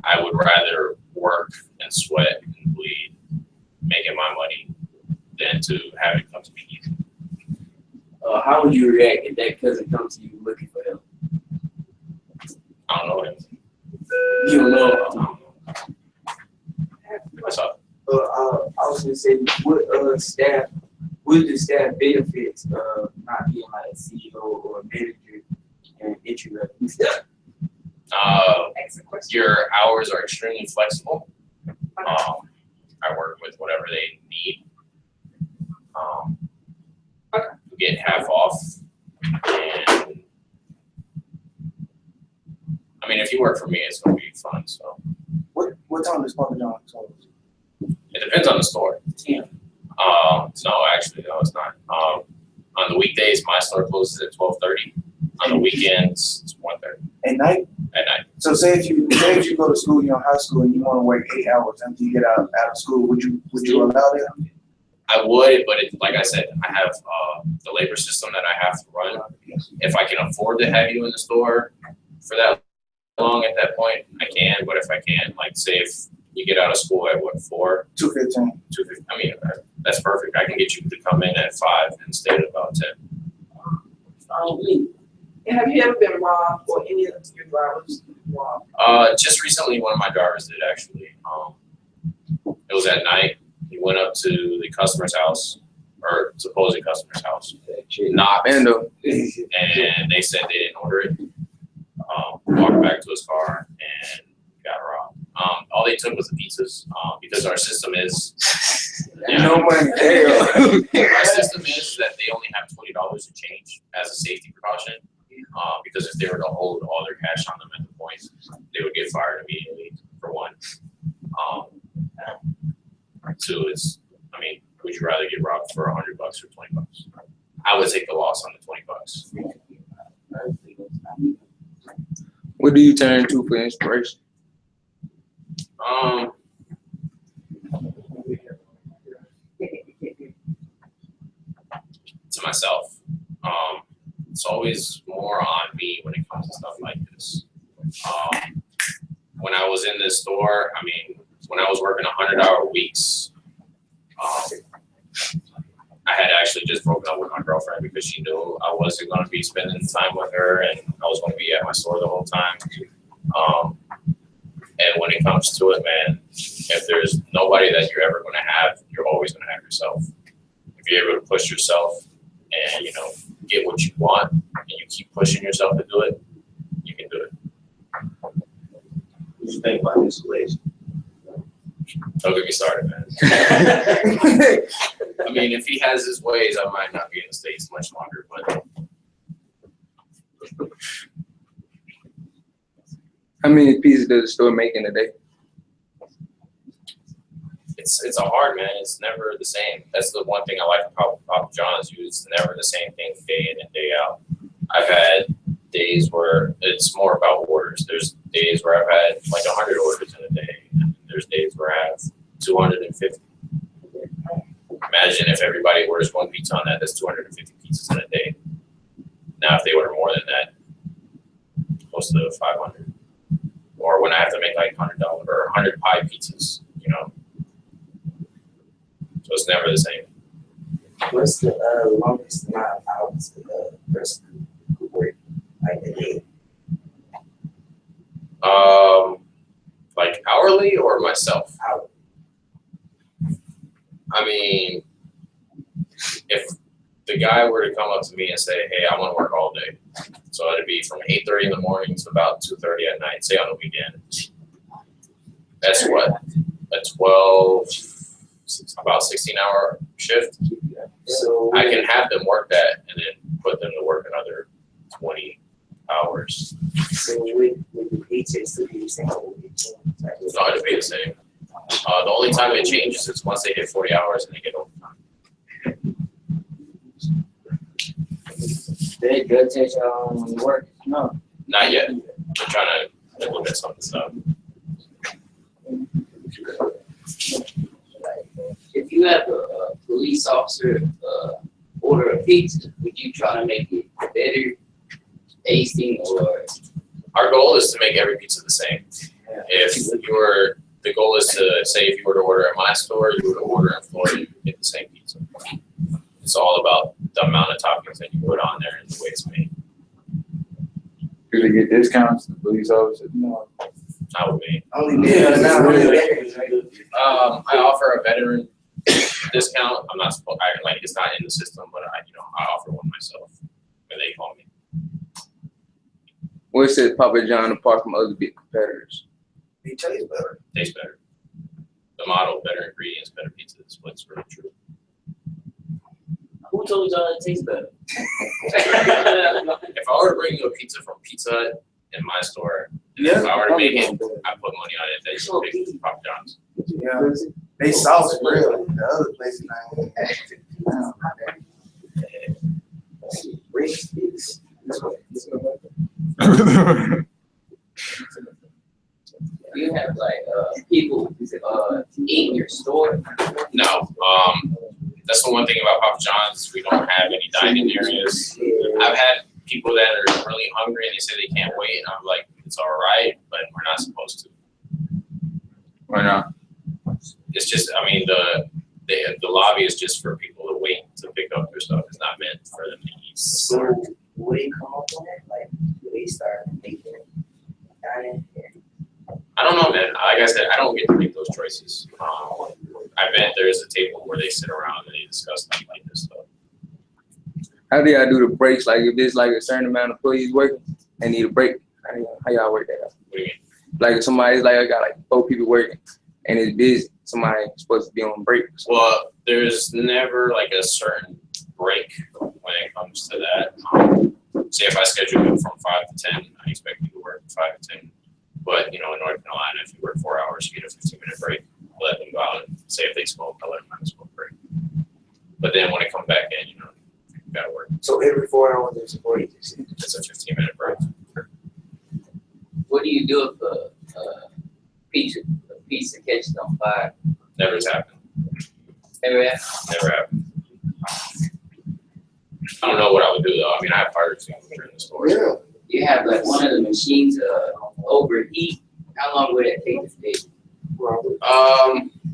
I would rather work and sweat and bleed making my money than to have it come to me easy. How would you react if that cousin comes to you looking for help? I don't know him. You don't know. I don't know. What's up? I was gonna say, what the staff benefits not being like a CEO or a manager and entry level? Your hours are extremely flexible. I work with whatever they need. You get half off, and I mean, if you work for me, it's gonna be fun. So What time does Papa John close? it depends on the store. 10. No, actually, no, it's not. On the weekdays, my store closes at 12:30. On the weekends, it's 1:30 At night? at night. So say if you go to school, you're in high school, and you want to work 8 hours after you get out of school, would you allow that? I would, but like I said, I have the labor system that I have to run. If I can afford to have you in the store for that long at that point, I can. But if I can't, like say if you get out of school at what 4, 2:15. 2:50, I mean that's perfect. I can get you to come in at 5 and stay at about 10. And have you ever been robbed or any of your drivers robbed? Just recently, one of my drivers did actually. It was at night. He went up to the customer's house, or supposed customer's house, knocked, and they said they didn't order it. Walked back to his car and got robbed. All they took was the pizzas, because our system is No money. our system is that they only have $20 to change as a safety precaution. Because if they were to hold all their cash on them at the point, they would get fired immediately, for one. Two, I mean, would you rather get robbed for $100 or $20? I would take the loss on the $20. What do you turn to for inspiration? To myself. It's always more on me when it comes to stuff like this. When I was in this store, I mean, when I was working 100-hour weeks, I had actually just broken up with my girlfriend because she knew I wasn't going to be spending time with her and I was going to be at my store the whole time. And when it comes to it, man, if there's nobody that you're ever going to have, you're always going to have yourself. If you're able to push yourself and, get what you want and you keep pushing yourself to do it, you can do it. What do you think about installation? Don't get me started, man. I mean, if he has his ways, I might not be in the States much longer, but How many pieces does the store make in a day? it's a hard, man. It's never the same. That's the one thing I like about Papa John's. It's never the same thing day in and day out. I've had days where it's more about orders. There's days where I've had like 100 orders in a day. And there's days where I have 250. Imagine if everybody orders one pizza on that. That's 250 pizzas in a day. Now, if they order more than that, close to 500. Or when I have to make like $100 or 100 pie pizzas, So it's never the same. What's the longest amount of hours a person could work like a day? Like hourly or myself? Hourly. I mean, if the guy were to come up to me and say, "Hey, I want to work all day," so it'd be from 8:30 in the morning to about 2:30 at night, say on the weekend. That's what about 16-hour shift. So I can have them work that and then put them to work another 20 hours. So with the paychecks to be the same. No, it'll be the same. The only time it changes is once they hit 40 hours and they get overtime. They drug test y'all when you work? No. Not yet. I'm trying to implement something up. If you have a police officer order a pizza, would you try to make it better tasting or? Our goal is to make every pizza the same. The goal is to say if you were to order at my store, you were to order in Florida, you would get the same pizza. It's all about the amount of toppings that you put on there and the way it's made. Do they get discounts, the police officers? No. Not with me. Only veterans, right? I offer a veteran discount. I'm not supposed, it's not in the system, but I offer one myself when they call me. What sets Papa John apart from other big competitors? They taste better. Tastes better. The model, better ingredients, better pizza. That's what's really true. Who told y'all it tastes better? If I were to bring you a pizza from Pizza Hut in my store, and if I were to make it, I put money on it that you would pick Papa John's. Yeah. They sauce real. The other places You have people eat in your store? No, that's the one thing about Papa John's. We don't have any dining areas. I've had people that are really hungry and they say they can't wait, and I'm like, it's all right, but we're not supposed to. Why not? It's just, the lobby is just for people to wait to pick up their stuff. It's not meant for them to eat. So would they come up on it? Like, would they start making it? Dining? I don't know, man. Like I said, I don't get to make those choices. I bet there's a table where they sit around and they discuss stuff like this stuff. How do y'all do the breaks? Like if there's like a certain amount of employees working and need a break, how y'all work that out? What do you mean? Like if somebody's like, I got like 4 people working and it's busy, somebody's supposed to be on break. Well, there's never like a certain break when it comes to that. Say if I schedule you from 5 to 10, I expect you to work 5 to 10. But in North Carolina, if you work 4 hours, you get a 15-minute break. Let them go out and say if they smoke, I let them have a smoke break. But then when I come back in, you gotta work. So every 4 hours there's a break. It's a 15-minute break. What do you do if a pizza catches on fire? Never has happened. Never happened? Never happened. I don't know what I would do though. I have fire extinguisher in the store. Yeah. You have like one of the machines overheat. How long would it take to fix?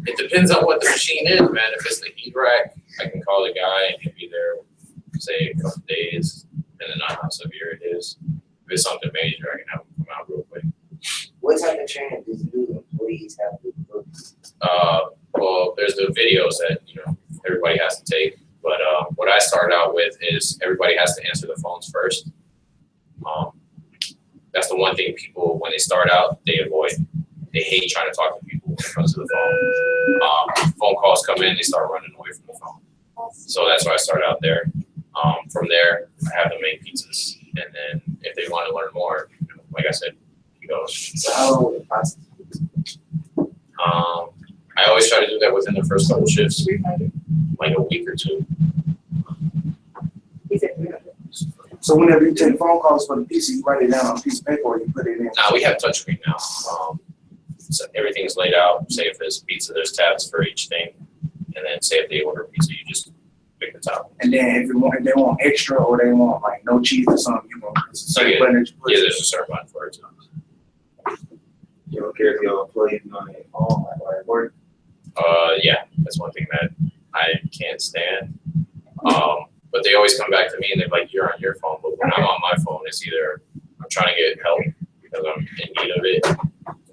It depends on what the machine is, man. If it's the heat rack, I can call the guy and he'll be there, say a couple days, depending on how severe it is. If it's something major, I can have them come out real quick. What type of training does new employees have to do? Well, there's the videos that everybody has to take. But what I started out with is everybody has to answer the phones first. That's the one thing people, when they start out, they avoid. They hate trying to talk to people when it comes to the phone. Phone calls come in, they start running away from the phone. So that's why I started out there. From there, I have them make pizzas. And then if they want to learn more, like I said, it goes. So how long would the process be? I always try to do that within the first couple shifts, like a week or 2. So whenever you take phone calls for the pizza, you write it down on a piece of paper or you put it in. Nah, we have touchscreen now. So everything is laid out. Say if there's pizza, there's tabs for each thing. And then say if they order pizza, you just pick the top. And then if they want extra or they want like no cheese or something, you know, So yeah, there's a certain button for it too. You don't care if your employees on their phone, like at work. Yeah, that's one thing that I can't stand. But they always come back to me and they're like, "You're on your phone," but when I'm on my phone, it's either I'm trying to get help because I'm in need of it,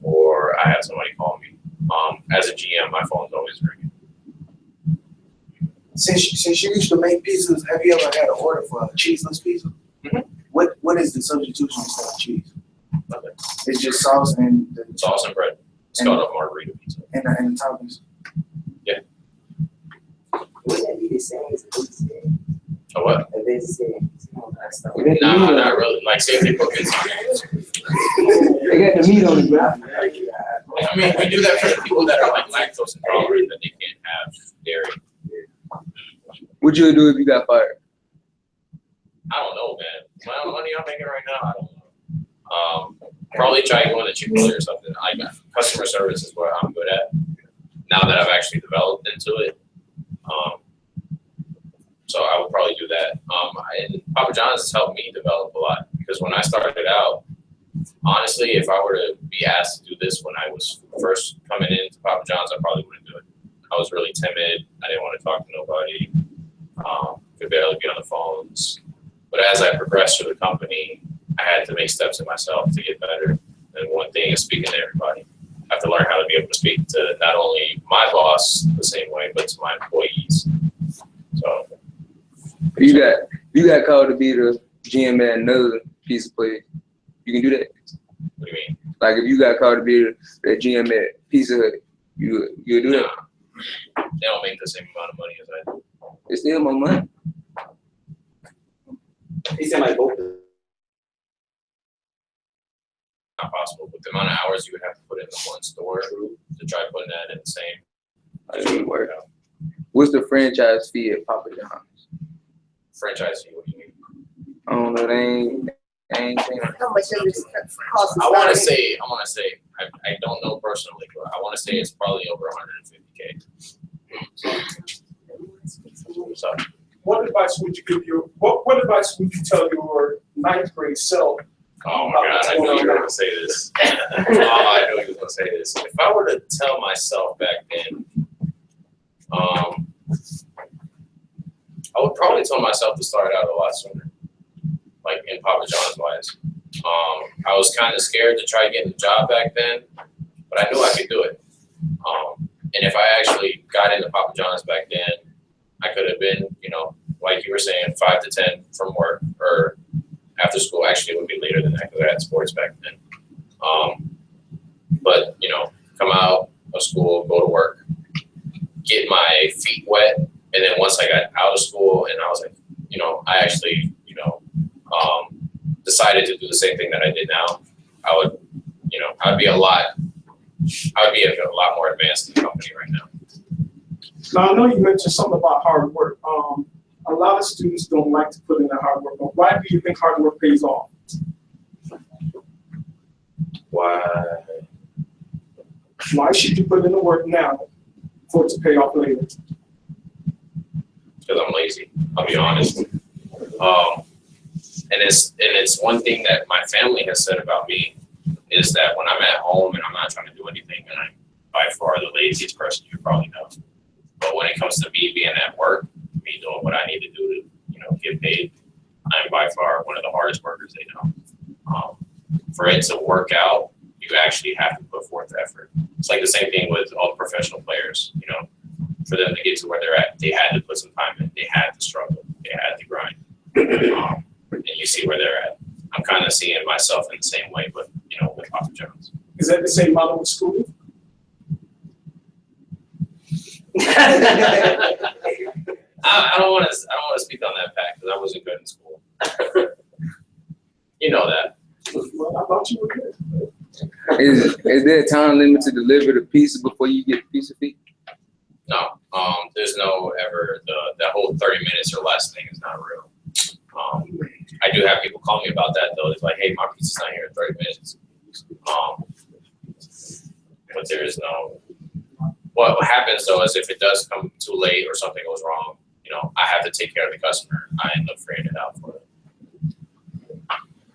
or I have somebody call me. As a GM, my phone's always ringing. Since you used to make pizzas, have you ever had an order for a cheeseless pizza? Mhm. What is the substitution instead of cheese? Nothing. It's just sauce and Sauce and bread. It's called a margarita pizza. in the topics? Would that be the same as a vegetarian? So what? A vegetarian, you know, that stuff. Nah, not really. Like, say if they put pizza on it. They got the meat on the ground. I mean, we do that for the people that are like lactose intolerant, that they can't have dairy. What you would do if you got fired? I don't know, man. My money I'm making right now, I don't know. Probably try going to Chick-fil-A or something. I got customer service is what I'm good at. Now that I've actually developed into it. So I would probably do that. And Papa John's has helped me develop a lot because when I started out, honestly, if I were to be asked to do this when I was first coming into Papa John's, I probably wouldn't do it. I was really timid. I didn't want to talk to nobody. Could barely be on the phones. But as I progressed through the company, I had to make steps in myself to get better. And one thing is speaking to everybody. I have to learn how to be able to speak to not only my boss the same way, but to my employees. So You got called to be the GM at another pizza place. You can do that. what do you mean? Like if you got called to be the GM at Pizza Hut, you do that. Nah. They don't make the same amount of money as I do. It's still my money. He said like both. Not possible. With the amount of hours you would have to put in the one store to try putting that in the same. That wouldn't work. What's the franchise fee at Papa John's? Franchisee, what do you mean? I don't know. They ain't saying. How much of this cost? I want to say, I don't know personally, but I want to say it's probably over 150K. So, What advice would you give what advice would you tell your ninth grade self? oh my God, I knew you were going to say this. I knew you were going to say this. If I were to tell myself back then, I would probably tell myself to start out a lot sooner, like in Papa John's wise. I was kind of scared to try getting the job back then, but I knew I could do it. And if I actually got into Papa John's back then, I could have been, like you were saying, 5 to 10 from work, or after school. Actually, it would be later than that because I had sports back then. But come out of school, go to work, get my feet wet, and then once I got out of school and I was like, I actually, decided to do the same thing that I did now, I'd be a lot more advanced in the company right now. Now, I know you mentioned something about hard work. A lot of students don't like to put in the hard work, but why do you think hard work pays off? Why? Why should you put in the work now for it to pay off later? Because I'm lazy. I'll be honest. And it's one thing that my family has said about me is that when I'm at home and I'm not trying to do anything, and I'm by far the laziest person you probably know. But when it comes to me being at work, me doing what I need to do to, get paid, I'm by far one of the hardest workers they know. For it to work out, you actually have to put forth effort. It's like the same thing with all the professional players, for them to get to where they're at, they had to put some time in, they had to struggle, they had to grind. And you see where they're at. I'm kind of seeing myself in the same way, but, with Papa John's. Is that the same model with school? I don't want to speak on that fact because I wasn't good in school. You know that. Well, I thought you were good. Is there a time limit to deliver the pizza before you get the pizza fee? No, there's no ever that whole 30 minutes or less thing is not real. I do have people call me about that though. It's like, hey, my pizza's not here in 30 minutes. But there is no. What happens though is if it does come too late or something goes wrong, I have to take care of the customer. I end up figuring it out for them.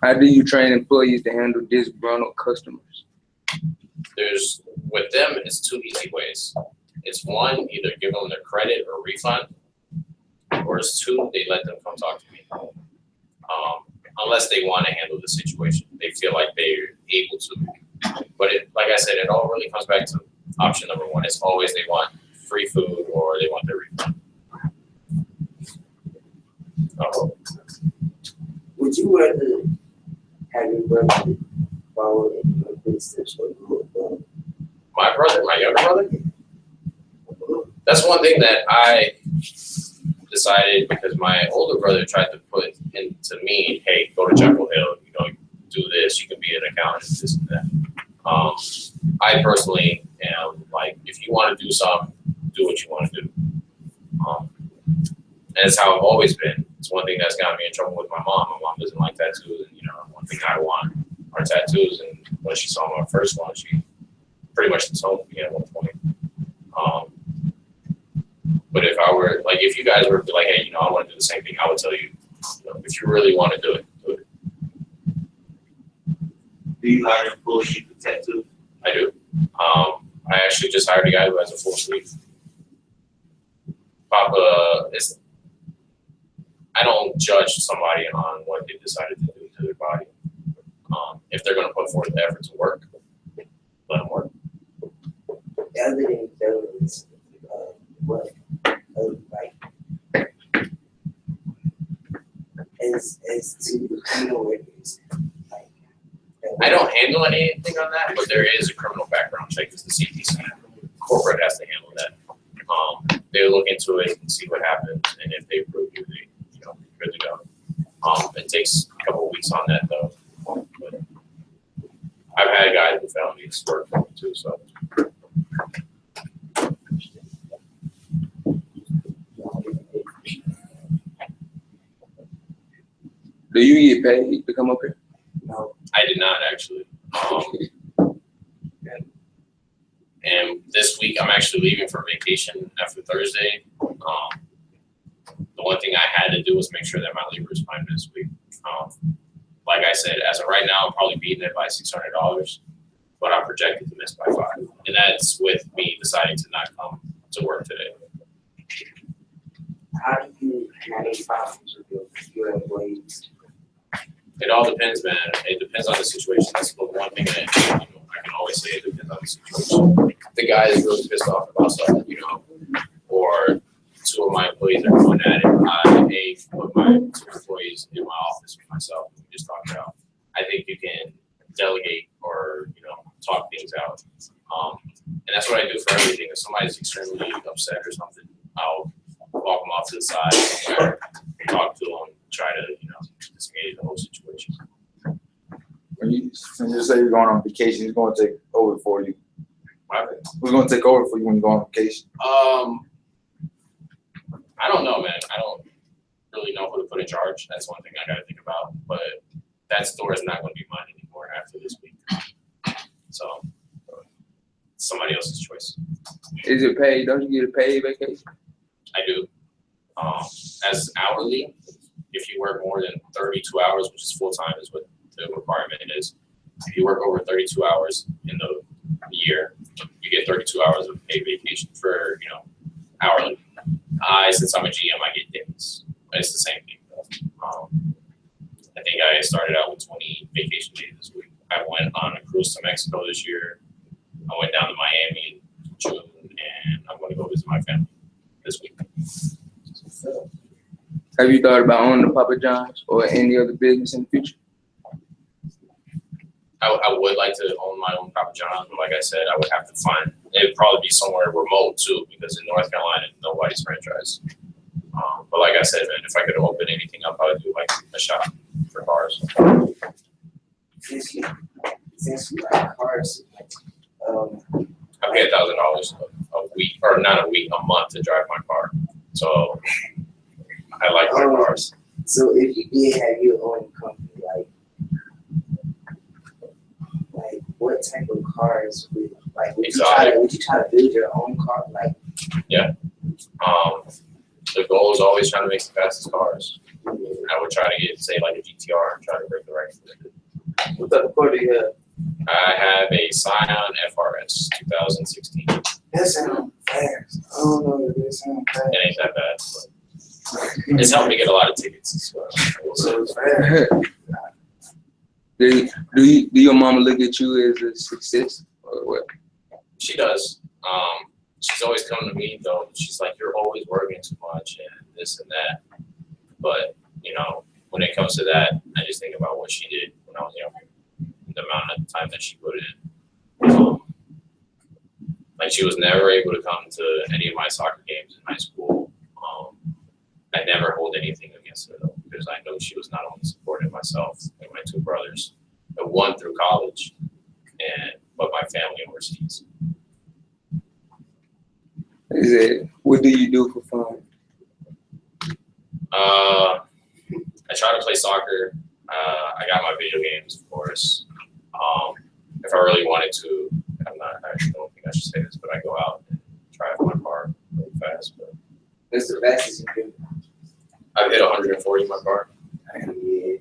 How do you train employees to handle disgruntled customers? With them, it's 2 easy ways. It's 1, either give them their credit or refund, or it's 2, they let them come talk to me. Unless they want to handle the situation, they feel like they're able to. But like I said, it all really comes back to option number 1. It's always they want free food or they want their refund. Would you rather have your brother follow in your footsteps or you look back? my younger brother. That's one thing that I decided because my older brother tried to put into me, hey, go to Chapel Hill, you know, do this, you can be an accountant, this and that. I personally am like, if you want to do something, do what you want to do. And it's how I've always been. It's one thing that's got me in trouble with my mom. My mom doesn't like tattoos, and you know, one thing I want are tattoos. And when she saw my first one, she pretty much told me at one point. But if I were like, if you guys were like, hey, you know, I want to do the same thing, I would tell you, you know, if you really want to do it, do it. Do you hire full sheet of tattoo? I do. I actually just hired a guy who has a full sleeve. Papa is. I don't judge somebody on what they decided to do to their body. If they're going to put forth the effort to work, let them work. The other thing though is what like as to criminal records. Like, I don't handle anything on that, but there is a criminal background check because the CPC corporate has to handle that. They look into it and see what happens, and if they prove you, they, you know, good to go. It takes a couple of weeks on that though. But I've had guys who found me to work for me too, so. Do you get paid to come up here? no, I did not actually. And this week I'm actually leaving for vacation after Thursday. The one thing I had to do was make sure that my labor is fine this week. Like I said, as of right now, I'm probably beating it by $600, but I'm projected to miss by 5. And that's with me deciding to not come to work today. how do you manage problems with your employees? It all depends, man. It depends on the situation. That's the one thing that, you know, I can always say. It depends on the situation. The guy is really pissed off about something, you know, or 2 of my employees are going at it. I put my 2 employees in my office with myself. We just talk it out. I think you can delegate or, you know, talk things out. And that's what I do for everything. If somebody's extremely upset or something, I'll walk them off to the side somewhere, talk to them, try to, you know, disengage the whole situation. When you say you're going on vacation, who's going to take over for you? My Who's going to take over for you when you go on vacation? I don't know, man. I don't really know who to put in charge. That's one thing I got to think about. But that store is not going to be mine anymore after this week. So, somebody else's choice. Is it paid? Don't you get a paid vacation? I do. As hourly, if you work more than 32 hours, which is full time, is what the requirement is. If you work over 32 hours in the year, you get 32 hours of paid vacation for, you know, hourly. Since I'm a GM, I get days. It's the same thing. I think I started out with 20 vacation days this week. I went on a cruise to Mexico this year. I went down to Miami in June, and I'm going to go visit my family this week. Have you thought about owning a Papa John's or any other business in the future? I would like to own my own Papa John's, but like I said, I would have to find, it'd probably be somewhere remote too, because in North Carolina, nobody's franchise. But like I said, man, if I could open anything up, I would do like a shop for cars. Since you like cars, I pay $1,000 a week, or not a week, a month to drive my car. So I like my cars. so if you did have your own company, like what type of cars would would you try to build your own car? Like the goal is always trying to make the fastest cars. I would try to get, say, like a GTR and try to break the record. What type of car do you have? I have a Scion FRS 2016. That sounds fast. I don't know if that sounds fast. It ain't that bad, but it's helped me get a lot of tickets as well. So it's fast. Do your mama look at you as a success or what? She does. She's always coming to me though. She's like, "You're always working too much and this and that." But you know, when it comes to that, I just think about what she did when I was younger, the amount of time that she put in. Like she was never able to come to any of my soccer games in high school. I never hold anything against her though, because I know she was not only supporting myself and my two brothers, but one through college, but my family overseas. Is it, what do you do for fun? I try to play soccer. I got my video games, of course. If I really wanted to, I don't think I should say this, but I go out and drive my car really fast. But That's the fastest you can. I've hit 140 in my car. Yeah.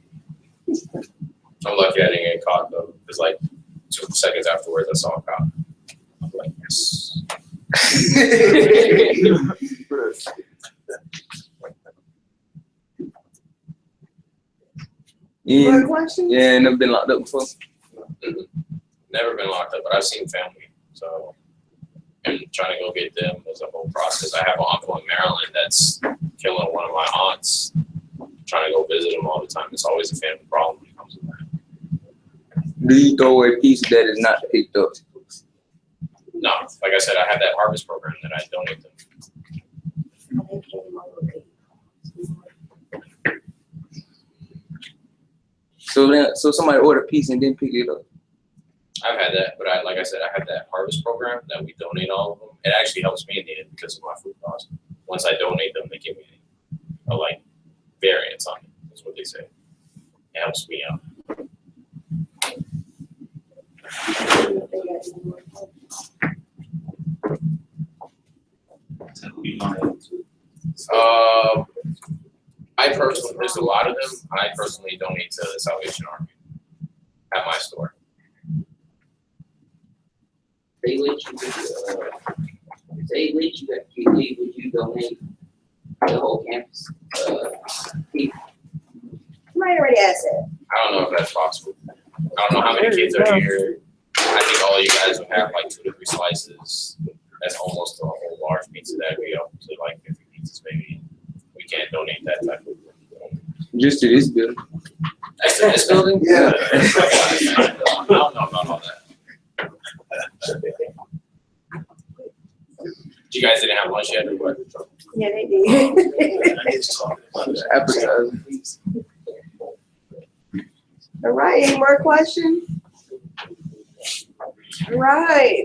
I'm lucky I didn't get caught though, because like 2 seconds afterwards I saw a cop. I'm like, yes. More Yeah, questions? yeah, never been locked up before. Never been locked up, but I've seen family. So, and trying to go get them was a whole process. I have an uncle in Maryland that's killing one of my aunts. Trying to go visit him all the time. It's always a family problem when it comes to that. Do you throw away pieces that is not picked up? No, like I said, I have that harvest program that I donate them. So somebody order a piece and then pick it up. I've had that, but like I said, I have that harvest program that we donate all of them. It actually helps me in the end because of my food costs. Once I donate them, they give me a like variance on it. That's what they say. It helps me out. I personally, there's a lot of them. I personally donate to the Salvation Army at my store. They let you, if they let you leave, would you donate the whole campus? Somebody already asked that. I don't know if that's possible. I don't know how many kids are here. I think all of you guys would have like 2 to 3 slices. That's almost a whole large pizza. That'd be up to like 50 pizzas maybe. We can't donate that type of. Just to this building. Next to this building? Yeah. I don't know about all that. You guys didn't have lunch yet or what? Yeah, they did. Appetizer. All right, any more questions? All right.